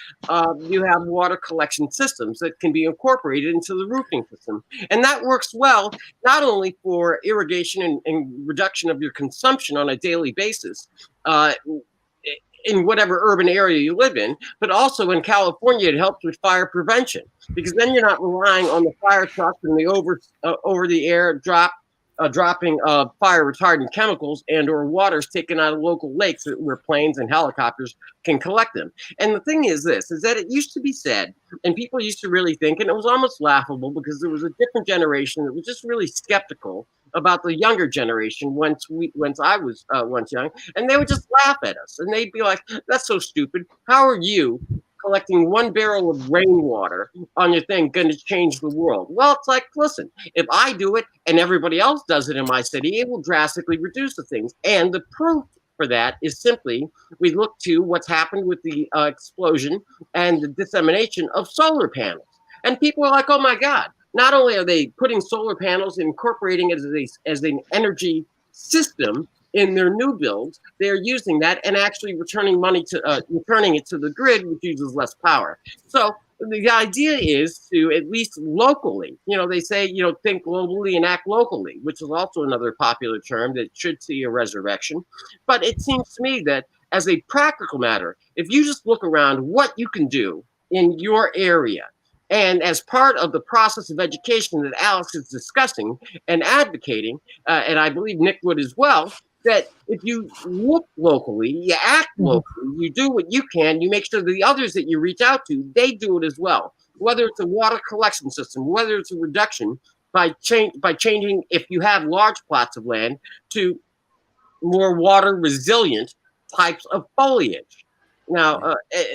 you have water collection systems that can be incorporated into the roofing system. And that works well, not only for irrigation and reduction of your consumption on a daily basis, in whatever urban area you live in, but also in California, it helps with fire prevention, because then you're not relying on the fire trucks and the over the air dropping fire retardant chemicals and or waters taken out of local lakes where planes and helicopters can collect them. And the thing is this, is that it used to be said, and people used to really think, and it was almost laughable because there was a different generation that was just really skeptical about the younger generation once I was once young, and they would just laugh at us and they'd be like, that's so stupid. How are you collecting 1 barrel of rainwater on your thing going to change the world? Well, it's like, listen, if I do it and everybody else does it in my city, it will drastically reduce the things. And the proof for that is simply, we look to what's happened with the explosion and the dissemination of solar panels. And people are like, oh my God, not only are they putting solar panels, incorporating it as an energy system in their new builds, they're using that and actually returning it to the grid, which uses less power. So the idea is to, at least locally, they say, think globally and act locally, which is also another popular term that should see a resurrection. But it seems to me that as a practical matter, if you just look around what you can do in your area, and as part of the process of education that Alex is discussing and advocating, and I believe Nick would as well, that if you look locally, you act locally, you do what you can, you make sure that the others that you reach out to, they do it as well. Whether it's a water collection system, whether it's a reduction by changing, if you have large plots of land, to more water resilient types of foliage. Now,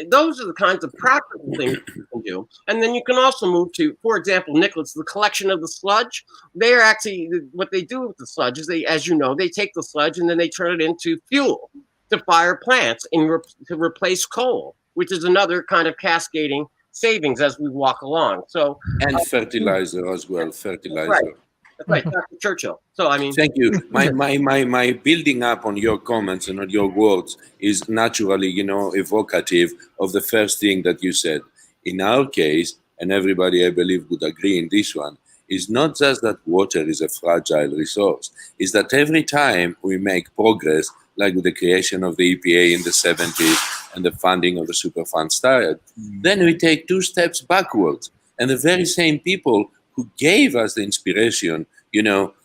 those are the kinds of practical things you can do. And then you can also move to, for example, Nicholas, the collection of the sludge. They're actually, what they do with the sludge is they, as you know, they take the sludge and then they turn it into fuel to fire plants and to replace coal, which is another kind of cascading savings as we walk along. So and fertilizer as well, fertilizer. Right. That's right, Dr. Churchill. So, I mean, thank you. My building up on your comments and on your words is naturally, evocative of the first thing that you said. In our case, and everybody I believe would agree in this one, is not just that water is a fragile resource, is that every time we make progress, like with the creation of the EPA in the 70s and the funding of the Superfund started, then we take 2 steps backwards. And the very same people who gave us the inspiration,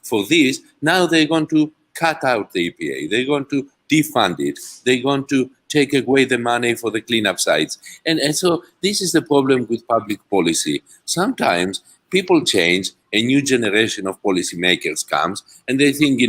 for this, now they're going to cut out the EPA. They're going to defund it. They're going to take away the money for the cleanup sites. And so this is the problem with public policy. Sometimes people change, a new generation of policymakers comes, and they think,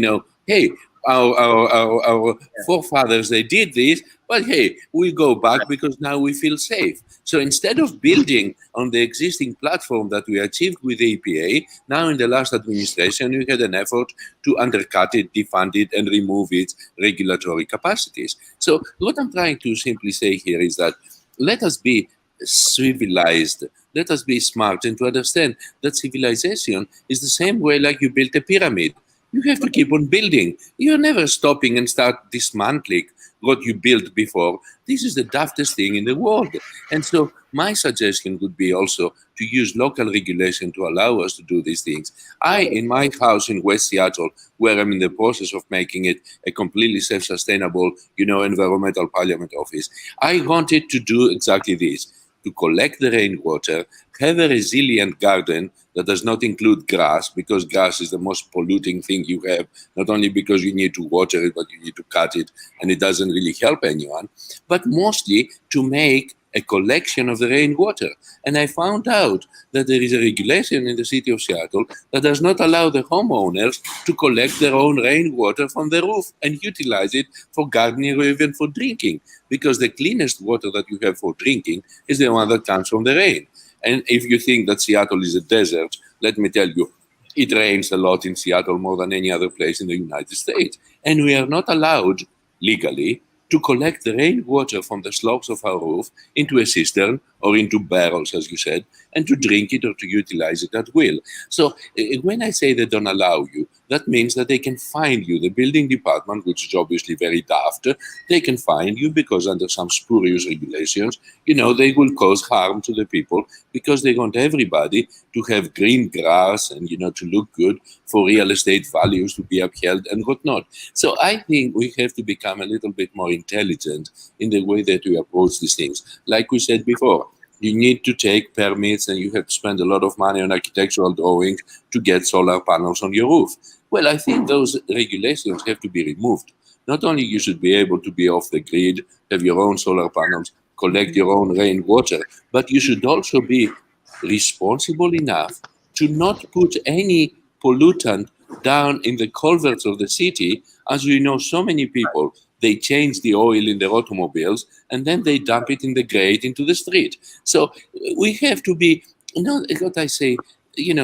hey, our forefathers, they did this, but hey, we go back because now we feel safe. So instead of building on the existing platform that we achieved with the EPA, now in the last administration, we had an effort to undercut it, defund it, and remove its regulatory capacities. So what I'm trying to simply say here is that let us be civilized, let us be smart, and to understand that civilization is the same way like you built a pyramid. You have to keep on building. You're never stopping and start dismantling what you built before. This is the daftest thing in the world. And so my suggestion would be also to use local regulation to allow us to do these things. In my house in West Seattle, where I'm in the process of making it a completely self-sustainable, environmental parliament office, I wanted to do exactly this, to collect the rainwater, have a resilient garden that does not include grass, because grass is the most polluting thing you have, not only because you need to water it, but you need to cut it, and it doesn't really help anyone, but mostly to make a collection of the rainwater. And I found out that there is a regulation in the city of Seattle that does not allow the homeowners to collect their own rainwater from the roof and utilize it for gardening or even for drinking, because the cleanest water that you have for drinking is the one that comes from the rain. And if you think that Seattle is a desert, let me tell you, it rains a lot in Seattle more than any other place in the United States. And we are not allowed legally to collect the rainwater from the slopes of our roof into a cistern or into barrels, as you said, and to drink it or to utilize it at will. So when I say they don't allow you, that means that they can fine you. The building department, which is obviously very daft, they can fine you because under some spurious regulations, they will cause harm to the people because they want everybody to have green grass and, to look good for real estate values to be upheld and whatnot. So I think we have to become a little bit more intelligent in the way that we approach these things. Like we said before, you need to take permits and you have to spend a lot of money on architectural drawings to get solar panels on your roof. Well, I think those regulations have to be removed. Not only you should be able to be off the grid, have your own solar panels, collect your own rainwater, but you should also be responsible enough to not put any pollutant down in the culverts of the city. As we know, so many people, they change the oil in their automobiles and then they dump it in the grate into the street. So we have to be, what I say,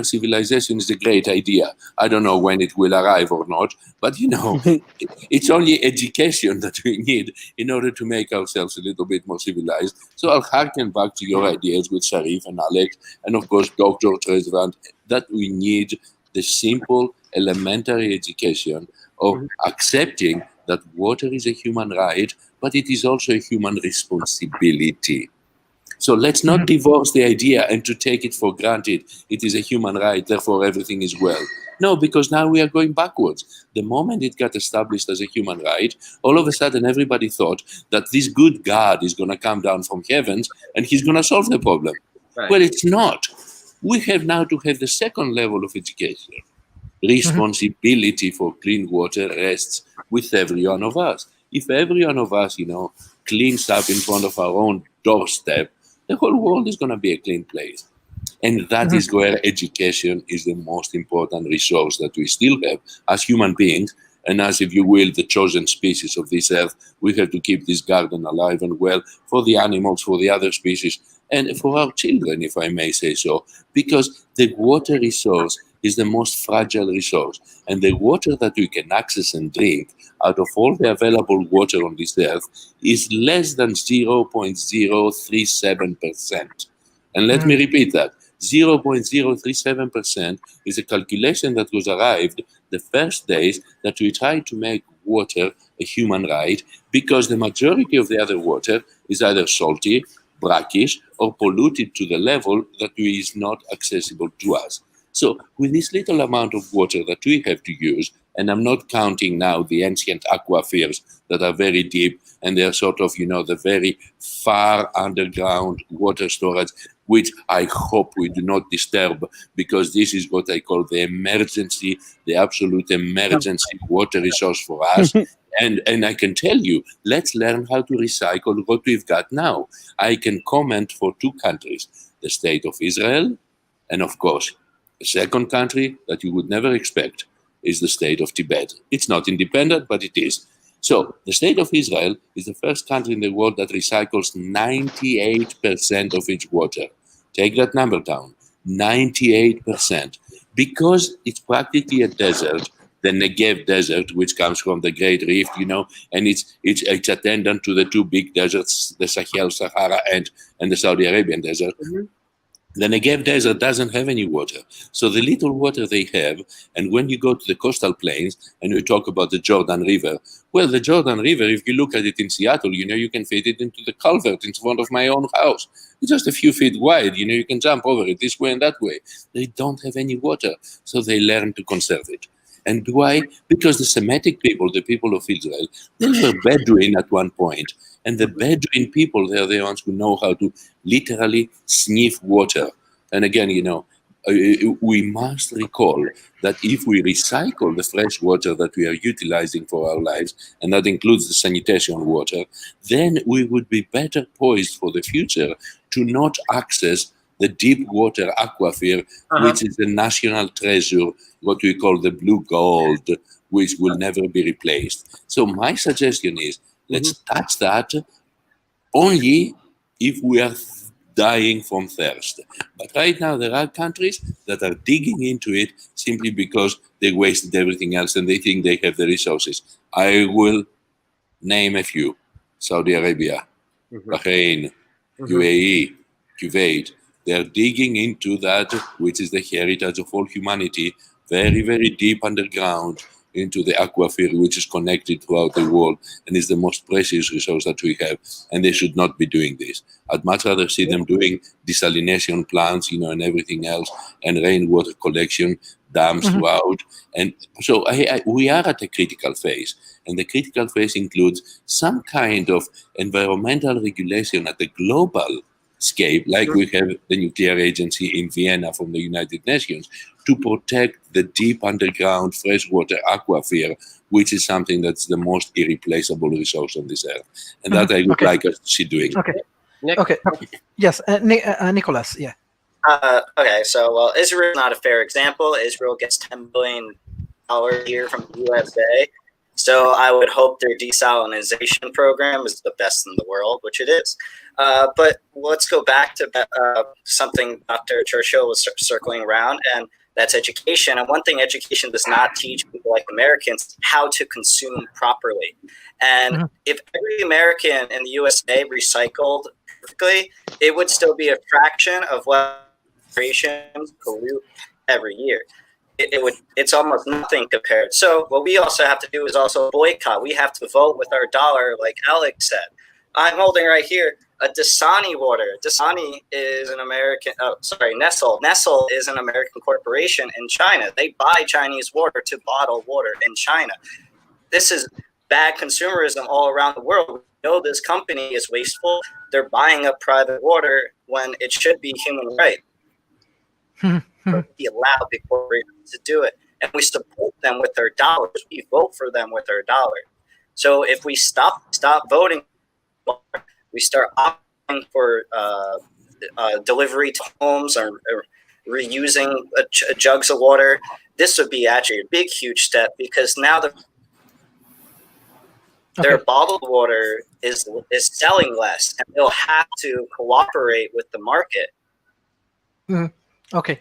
civilization is a great idea. I don't know when it will arrive or not, but it's only education that we need in order to make ourselves a little bit more civilized. So I'll harken back to your ideas with Sharif and Alex, and of course Dr. Trezvant, that we need the simple elementary education of accepting that water is a human right, but it is also a human responsibility. So let's not divorce the idea and to take it for granted. It is a human right, therefore everything is well. No, because now we are going backwards. The moment it got established as a human right, all of a sudden everybody thought that this good God is going to come down from heavens and he's going to solve the problem. Right. Well, it's not. We have now to have the second level of education. responsibility for clean water rests with every one of us. If every one of us, cleans up in front of our own doorstep, the whole world is going to be a clean place. And that is where education is the most important resource that we still have as human beings. And as, if you will, the chosen species of this earth, we have to keep this garden alive and well for the animals, for the other species, and for our children, if I may say so. Because the water resource is the most fragile resource. And the water that we can access and drink out of all the available water on this earth is less than 0.037%. And let me repeat that. 0.037% is a calculation that was arrived the first days that we tried to make water a human right, because the majority of the other water is either salty, brackish, or polluted to the level that is not accessible to us. So with this little amount of water that we have to use, and I'm not counting now the ancient aquifers that are very deep, and they're sort of, the very far underground water storage, which I hope we do not disturb, because this is what I call the absolute emergency water resource for us. And I can tell you, let's learn how to recycle what we've got now. I can comment for two countries, the state of Israel, and of course, the second country that you would never expect is the state of Tibet. It's not independent, but it is. So the state of Israel is the first country in the world that recycles 98% of its water. Take that number down, 98%. Because it's practically a desert, the Negev desert, which comes from the Great Rift, and it's attendant to the two big deserts, the Sahel, Sahara, and the Saudi Arabian desert. The Negev desert doesn't have any water. So the little water they have, and when you go to the coastal plains and you talk about the Jordan River, well, the Jordan River, if you look at it in Seattle, you can fit it into the culvert in front of my own house. It's just a few feet wide, you can jump over it this way and that way. They don't have any water, so they learn to conserve it. And why? Because the Semitic people, the people of Israel, they were Bedouin at one point. And the Bedouin people, they're the ones who know how to literally sniff water. And again, we must recall that if we recycle the fresh water that we are utilizing for our lives, and that includes the sanitation water, then we would be better poised for the future to not access the deep water aquifer, which is the national treasure, what we call the blue gold, which will never be replaced. So my suggestion is, let's touch that only if we are dying from thirst. But right now, there are countries that are digging into it simply because they wasted everything else and they think they have the resources. I will name a few. Saudi Arabia, Bahrain, UAE, Kuwait. They are digging into that, which is the heritage of all humanity, very, very deep underground, into the aquifer, which is connected throughout the world and is the most precious resource that we have. And they should not be doing this. I'd much rather see them doing desalination plants, and everything else, and rainwater collection, dams throughout. And so we are at a critical phase. And the critical phase includes some kind of environmental regulation at the global scale, like we have the nuclear agency in Vienna from the United Nations, to protect the deep underground freshwater aquifer, which is something that's the most irreplaceable resource on this earth. And that I would like us to see doing. Okay. Yes, Nicholas, yeah. Okay, so, well, Israel is not a fair example. Israel gets $10 billion a year from the USA. So I would hope their desalination program is the best in the world, which it is. But let's go back to something Dr. Churchill was circling around, and that's education. And one thing education does not teach people like Americans, how to consume properly. And if every American in the USA recycled perfectly, it would still be a fraction of what corporations pollute every year. It's almost nothing compared. So what we also have to do is also boycott. We have to vote with our dollar, like Alex said. I'm holding right here a Dasani water. Dasani is an American, Nestle. Nestle is an American corporation in China. They buy Chinese water to bottle water in China. This is bad consumerism all around the world. We know this company is wasteful. They're buying up private water when it should be human right. Be allowed big corporations to do it. and we support them with our dollars. We vote for them with our dollars. So if we stop voting, we start opting for delivery to homes or reusing jugs of water, this would be actually a big, huge step, because now their bottled water is selling less, and they'll have to cooperate with the market. Okay.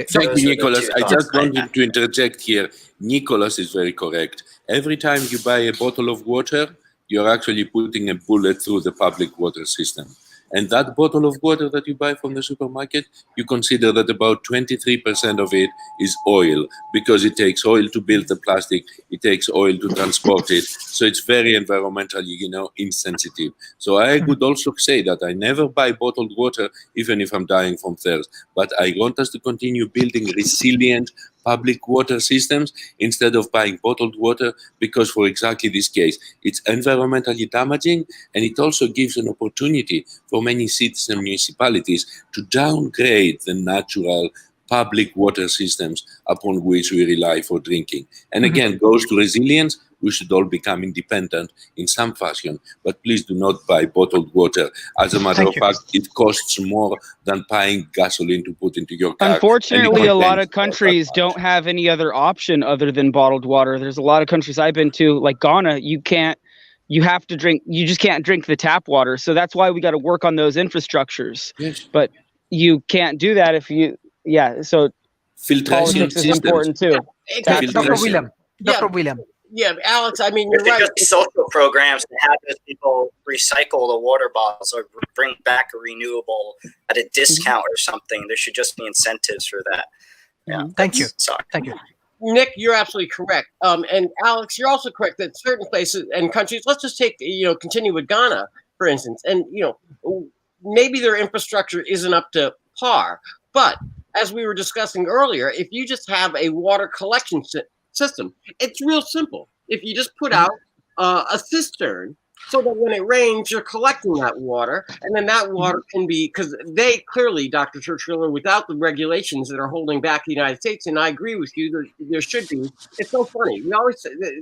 Thank you, Nicholas. I just wanted to interject here. Nicholas is very correct. Every time you buy a bottle of water, you're actually putting a bullet through the public water system. And that bottle of water that you buy from the supermarket, you consider that about 23% of it is oil, because it takes oil to build the plastic, it takes oil to transport it. So it's very environmentally, insensitive. So I would also say that I never buy bottled water, even if I'm dying from thirst. But I want us to continue building resilient public water systems instead of buying bottled water, because for exactly this case, it's environmentally damaging, and it also gives an opportunity for many cities and municipalities to downgrade the natural public water systems upon which we rely for drinking. And again, goes to resilience. We should all become independent in some fashion, but please do not buy bottled water. As a matter of fact, it costs more than buying gasoline to put into your car. Unfortunately, a lot of countries don't have any other option other than bottled water. There's a lot of countries I've been to, like Ghana, you just can't drink the tap water. So that's why we got to work on those infrastructures. Yes. But you can't do that if so filtration politics is important too. Dr. William. Yeah, Alex, I mean, you're right. Social programs to have people recycle the water bottles or bring back a renewable at a discount or something. There should just be incentives for that. Yeah. Thank you. Sorry. Thank you. Nick, you're absolutely correct. And Alex, you're also correct that certain places and countries, let's just take, continue with Ghana, for instance, and, maybe their infrastructure isn't up to par. But as we were discussing earlier, if you just have a water collection system, it's real simple. If you just put out a cistern, so that when it rains, you're collecting that water, and then that water can be, because they clearly, Dr. Churchiller, without the regulations that are holding back the United States, and I agree with you, there should be. It's so funny.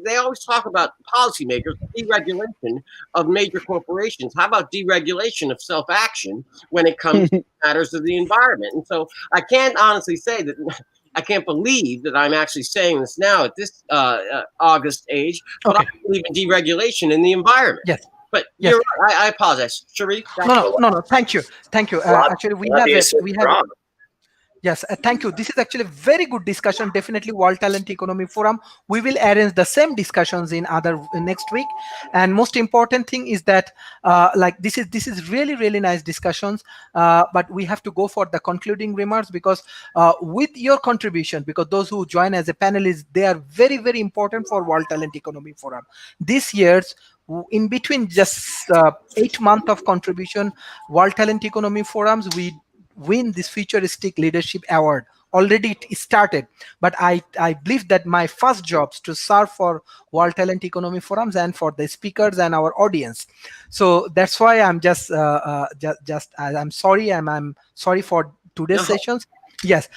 They always talk about policymakers, deregulation of major corporations. How about deregulation of self-action when it comes to matters of the environment? And so I can't honestly say that. I can't believe that I'm actually saying this now at this August age, but I believe in deregulation in the environment. Yes. But Yes. you're right. I apologize. Sharif? No. Thank you. Actually, we have. Yes, thank you. This is actually a very good discussion. Definitely, World Talent Economy Forum. We will arrange the same discussions in next week. And most important thing is that, this is really nice discussions. But we have to go for the concluding remarks, because with your contribution, because those who join as a panelist, they are very important for World Talent Economy Forum. This year's, in between just 8 months of contribution, World Talent Economy Forums, we win this Futuristic Leadership Award. Already it started, but I believe that my first jobs to serve for World Talent Economy Forums and for the speakers and our audience. So that's why I'm I'm sorry. I'm sorry for today's sessions. Yes,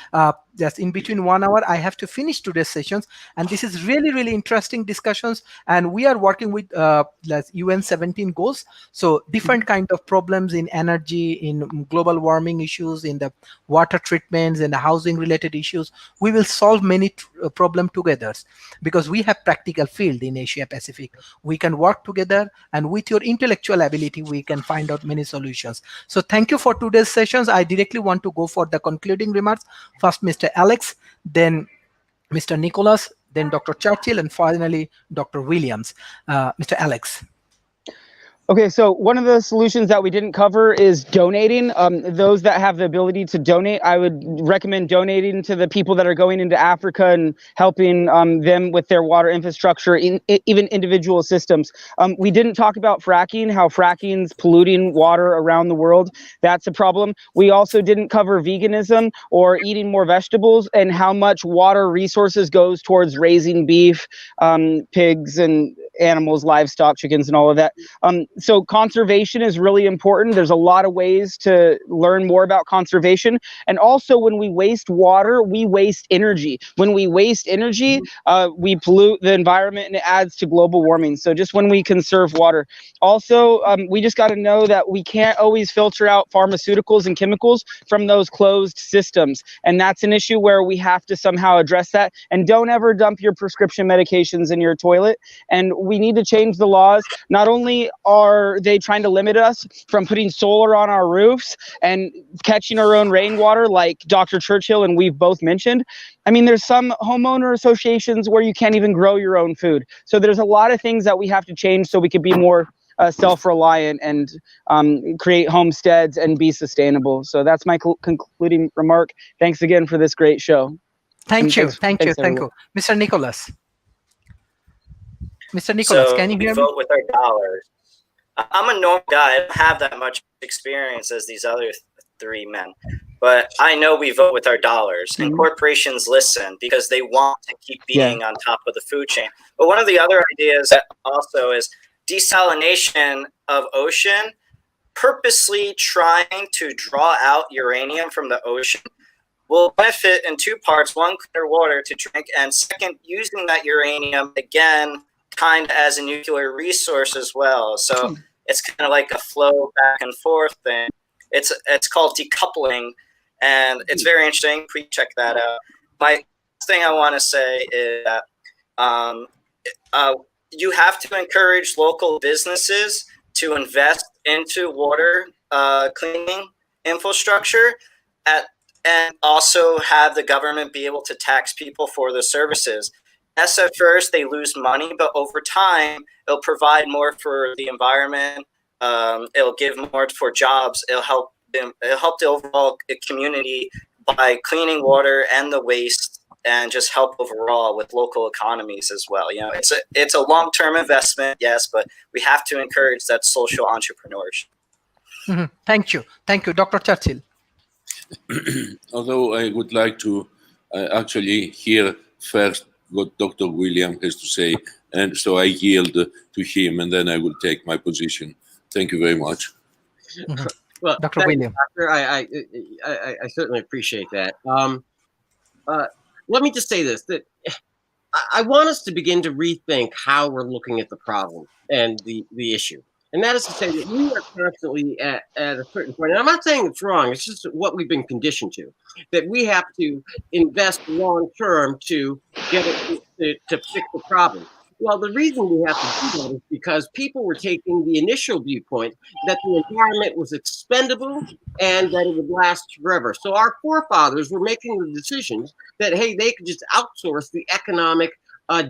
just in between 1 hour, I have to finish today's sessions, and this is really interesting discussions. And we are working with UN 17 goals, so different kind of problems in energy, in global warming issues, in the water treatments, and the housing related issues. We will solve many problems together, because we have practical field in Asia Pacific. We can work together, and with your intellectual ability, we can find out many solutions. So thank you for today's sessions. I directly want to go for the concluding remarks. First, Mr. Alex, then Mr. Nicholas, then Dr. Churchill, and finally, Dr. Williams. Mr. Alex. Okay, so one of the solutions that we didn't cover is donating. Those that have the ability to donate, I would recommend donating to the people that are going into Africa and helping them with their water infrastructure, even individual systems. We didn't talk about fracking, how fracking's polluting water around the world. That's a problem. We also didn't cover veganism or eating more vegetables, and how much water resources goes towards raising beef, pigs, and animals, livestock, chickens, and all of that. So conservation is really important. There's a lot of ways to learn more about conservation. And also, when we waste water, we waste energy. When we waste energy, we pollute the environment and it adds to global warming. So just when we conserve water. Also, we just got to know that we can't always filter out pharmaceuticals and chemicals from those closed systems. And that's an issue where we have to somehow address that. And don't ever dump your prescription medications in your toilet. And we need to change the laws. Not only are they trying to limit us from putting solar on our roofs and catching our own rainwater, like Dr. Churchill and we've both mentioned. I mean, there's some homeowner associations where you can't even grow your own food. So there's a lot of things that we have to change so we can be more self-reliant and create homesteads and be sustainable. So that's my concluding remark. Thanks again for this great show. Thank you. Thanks, everyone. Mr. Nicholas. Mr. Nicholas, So can you we hear me? vote with our dollars. I'm a normal guy. I don't have that much experience as these other three men, but I know we vote with our dollars, and corporations listen because they want to keep being on top of the food chain. But one of the other ideas that also is desalination of ocean, purposely trying to draw out uranium from the ocean will benefit in two parts. One, cleaner water to drink, and second, using that uranium again kind of as a nuclear resource as well. So it's kind of like a flow back and forth thing. It's called decoupling, and it's very interesting. Please check that out. My thing I want to say is that you have to encourage local businesses to invest into water cleaning infrastructure and also have the government be able to tax people for the services. Yes, at first they lose money, but over time it'll provide more for the environment. It'll give more for jobs. It'll help the overall community by cleaning water and the waste, and just help overall with local economies as well. You know, it's a long-term investment, yes, but we have to encourage that social entrepreneurship. Thank you, Dr. Churchill. Although I would like to actually hear first what Dr. William has to say, and so I yield to him, and then I will take my position. Thank you very much. Well, Dr. William. Doctor, I certainly appreciate that. Let me just say this, that I want us to begin to rethink how we're looking at the problem and the issue. And that is to say that we are constantly at a certain point, and I'm not saying it's wrong, it's just what we've been conditioned to, that we have to invest long term to get it to fix the problem. Well, the reason we have to do that is because people were taking the initial viewpoint that the environment was expendable and that it would last forever. So our forefathers were making the decisions that, hey, they could just outsource the economic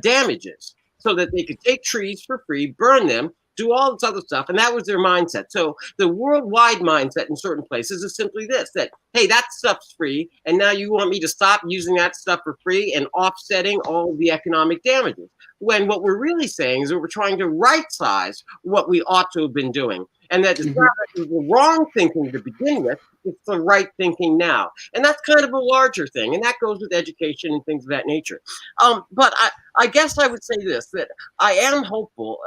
damages so that they could take trees for free, burn them, do all this other stuff. And that was their mindset. So the worldwide mindset in certain places is simply this, that, hey, that stuff's free. And now you want me to stop using that stuff for free and offsetting all the economic damages. When what we're really saying is that we're trying to right size what we ought to have been doing. And that is not the wrong thinking to begin with, it's the right thinking now. And that's kind of a larger thing. And that goes with education and things of that nature. But I guess I would say this, that I am hopeful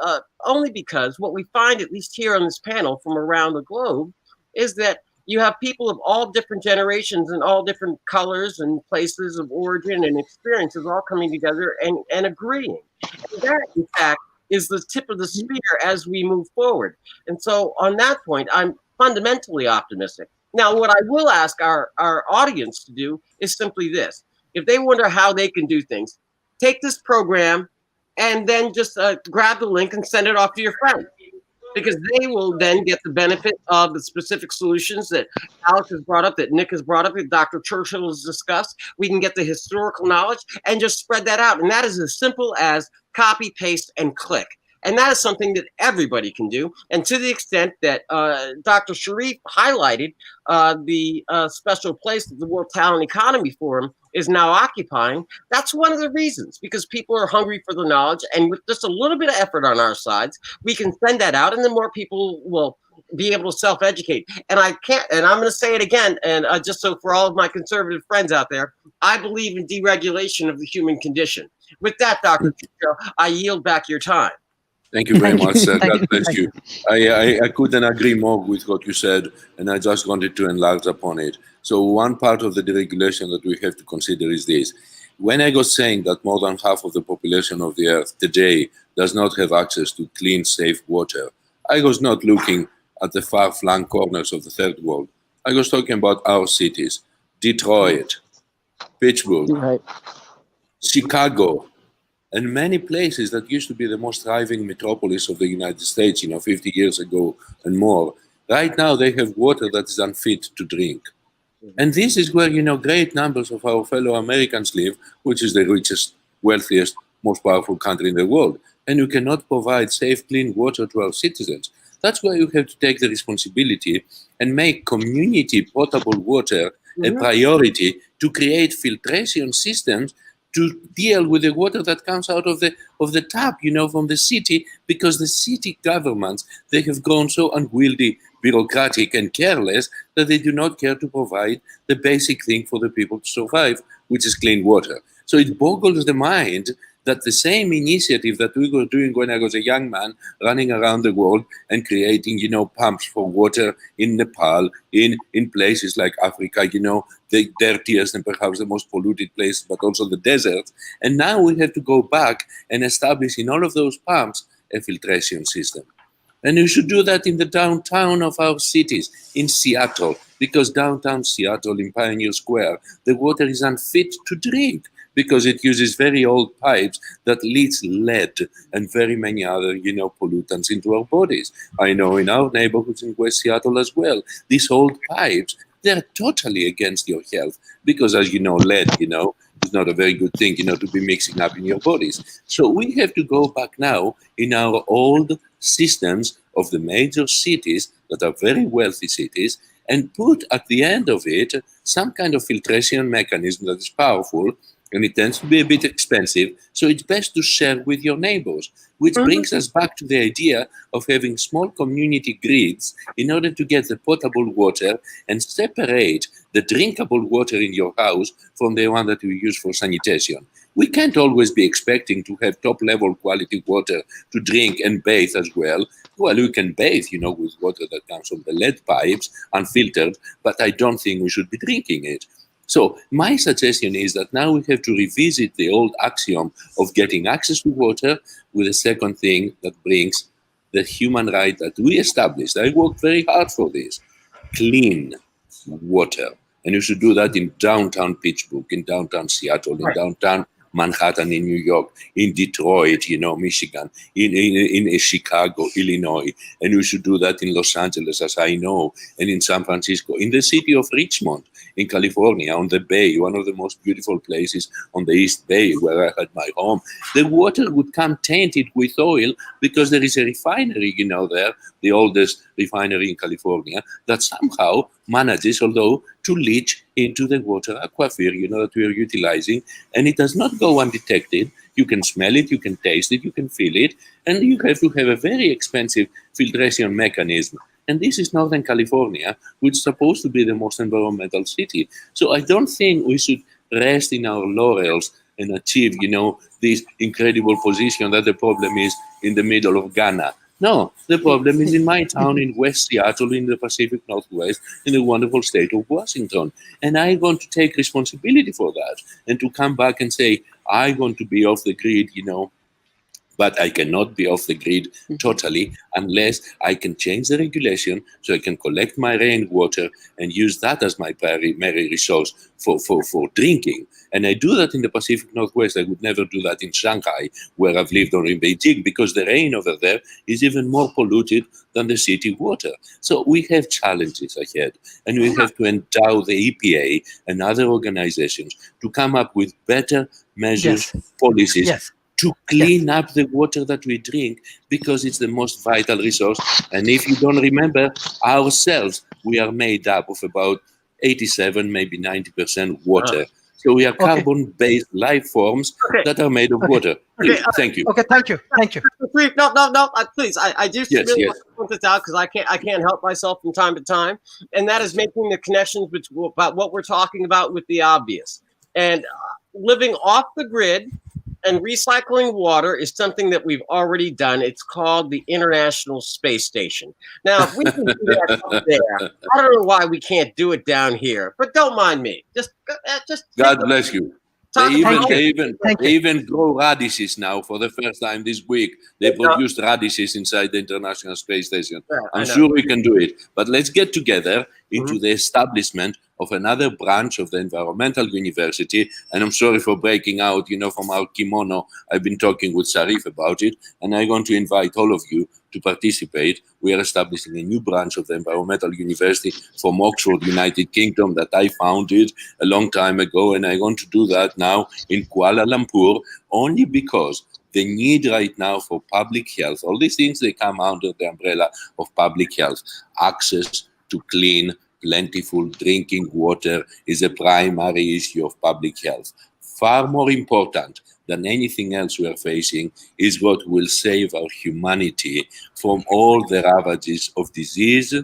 only because what we find, at least here on this panel from around the globe, is that you have people of all different generations and all different colors and places of origin and experiences all coming together and agreeing. And that, in fact, is the tip of the spear as we move forward. And so on that point, I'm fundamentally optimistic. Now, what I will ask our audience to do is simply this. If they wonder how they can do things, take this program and then just grab the link and send it off to your friends, because they will then get the benefit of the specific solutions that Alex has brought up, that Nick has brought up, that Dr. Churchill has discussed. We can get the historical knowledge and just spread that out. And that is as simple as copy, paste, and click. And that is something that everybody can do. And to the extent that Dr. Sharif highlighted the special place that the World Talent Economy Forum is now occupying, that's one of the reasons, because people are hungry for the knowledge. And with just a little bit of effort on our sides, we can send that out, and then more people will be able to self-educate. And I'm going to say it again, and just so for all of my conservative friends out there, I believe in deregulation of the human condition. With that, Dr. Chico, I yield back your time. Thank you very Thank you. much, sir. Thank God you. bless Thank you. I couldn't agree more with what you said, and I just wanted to enlarge upon it. So one part of the deregulation that we have to consider is this. When I was saying that more than half of the population of the earth today does not have access to clean, safe water, I was not looking at the far-flung corners of the third world. I was talking about our cities, Detroit, Pittsburgh, Right. Chicago, and many places that used to be the most thriving metropolis of the United States, 50 years ago and more. Right now, they have water that is unfit to drink. And this is where, great numbers of our fellow Americans live, which is the richest, wealthiest, most powerful country in the world. And you cannot provide safe, clean water to our citizens. That's why you have to take the responsibility and make community potable water a priority to create filtration systems to deal with the water that comes out of the tap, from the city, because the city governments, they have grown so unwieldy, bureaucratic, and careless that they do not care to provide the basic thing for the people to survive, which is clean water. So it boggles the mind that the same initiative that we were doing when I was a young man, running around the world and creating, pumps for water in Nepal, in places like Africa, the dirtiest and perhaps the most polluted place, but also the deserts. And now we have to go back and establish in all of those pumps a filtration system. And you should do that in the downtown of our cities, in Seattle, because downtown Seattle, in Pioneer Square, the water is unfit to drink because it uses very old pipes that leads lead and very many other, pollutants into our bodies. I know in our neighborhoods in West Seattle as well, these old pipes, they're totally against your health because, as you know, lead, is not a very good thing, to be mixing up in your bodies. So we have to go back now in our old systems of the major cities that are very wealthy cities and put at the end of it some kind of filtration mechanism that is powerful, and it tends to be a bit expensive, so it's best to share with your neighbors, which brings us back to the idea of having small community grids in order to get the potable water and separate the drinkable water in your house from the one that you use for sanitation. We can't always be expecting to have top-level quality water to drink and bathe as well. Well, we can bathe, with water that comes from the lead pipes, unfiltered, but I don't think we should be drinking it. So my suggestion is that now we have to revisit the old axiom of getting access to water with a second thing that brings the human right that we established. I worked very hard for this. Clean water. And you should do that in downtown Pittsburgh, in downtown Seattle, in downtown Manhattan in New York, in Detroit, Michigan, in Chicago, Illinois. And you should do that in Los Angeles, as I know, and in San Francisco, in the city of Richmond, in California, on the Bay, one of the most beautiful places on the East Bay where I had my home. The water would come tainted with oil because there is a refinery, there, the oldest refinery in California, that somehow manages, although, to leach into the water aquifer, that we are utilizing. And it does not go undetected. You can smell it, you can taste it, you can feel it, and you have to have a very expensive filtration mechanism. And this is Northern California, which is supposed to be the most environmental city. So I don't think we should rest in our laurels and achieve, this incredible position that the problem is in the middle of Ghana. No, the problem is in my town in West Seattle, in the Pacific Northwest, in the wonderful state of Washington. And I want to take responsibility for that and to come back and say, I want to be off the grid, but I cannot be off the grid totally unless I can change the regulation so I can collect my rainwater and use that as my primary resource for drinking. And I do that in the Pacific Northwest. I would never do that in Shanghai, where I've lived, or in Beijing, because the rain over there is even more polluted than the city water. So we have challenges ahead, and we have to endow the EPA and other organizations to come up with better measures, Yes. policies, Yes. to clean up the water that we drink, because it's the most vital resource. And if you don't remember, ourselves, we are made up of about 87, maybe 90% water. So we are carbon-based life forms that are made of water. Please, thank you. Okay, thank you. Thank you. No, please. I just Yes, really yes. want to point this out because I can't help myself from time to time, and that is making the connections about what we're talking about with the obvious. And living off the grid And recycling water is something that we've already done. It's called the International Space Station. Now, if we can do that up there, I don't know why we can't do it down here. But don't mind me. Just God bless you. Talk They about even grow radishes now for the first time this week. They produced radishes inside the International Space Station. Yeah, I'm sure we can do it. But let's get together into the establishment of another branch of the Environmental University. And I'm sorry for breaking out, from our kimono. I've been talking with Sharif about it, and I'm going to invite all of you to participate. We are establishing a new branch of the Environmental University from Oxford, United Kingdom, that I founded a long time ago, and I'm going to do that now in Kuala Lumpur, only because the need right now for public health, all these things, they come under the umbrella of public health. Access to clean, plentiful drinking water is a primary issue of public health. Far more important than anything else we are facing is what will save our humanity from all the ravages of disease,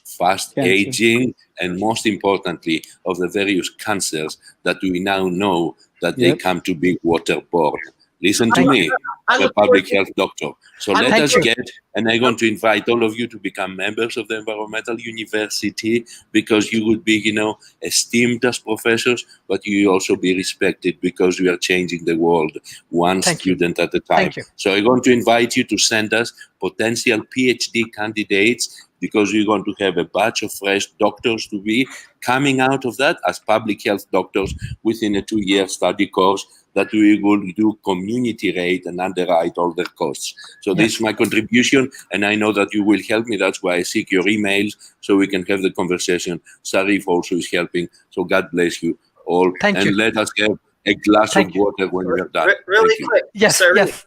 fast aging, and most importantly, of the various cancers that we now know that they come to be waterborne. Listen to me, a public health doctor. So let us get, and I'm going to invite all of you to become members of the Environmental University, because you would be, esteemed as professors, but you will also be respected because we are changing the world one student at a time. So I'm going to invite you to send us potential PhD candidates, because we're going to have a batch of fresh doctors to be coming out of that as public health doctors within a 2-year study course that we will do community rate and underwrite all their costs. So this is my contribution, and I know that you will help me. That's why I seek your emails so we can have the conversation. Sharif also is helping. So God bless you all. And let us have a glass of water when we are done. Really quick. Yes, Sharif,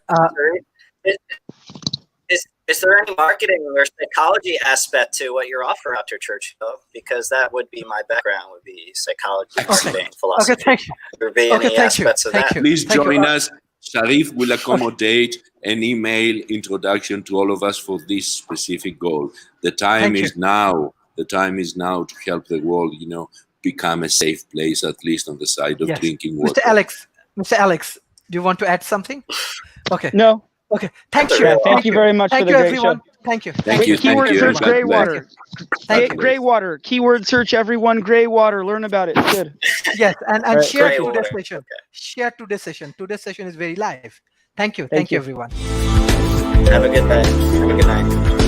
Is there any marketing or psychology aspect to what you're offering out to Churchill? Because that would be my background, would be psychology, marketing, philosophy. Okay, thank you. There be any aspects of that? Please join us. Sharif will accommodate an email introduction to all of us for this specific goal. The time is now. The time is now to help the world, become a safe place, at least on the side of drinking water. Mr. Alex, do you want to add something? Okay. No. Okay. Thank you. Thank you very much for the great show. Thank you. Thank you. Keyword search gray water. Gray water. Keyword search everyone gray water. Learn about it. It's good. Yes, and share Gray today's water. session. Share today's session. Today's session is very live. Thank you. Thank you, everyone. Have a good day. Have a good night.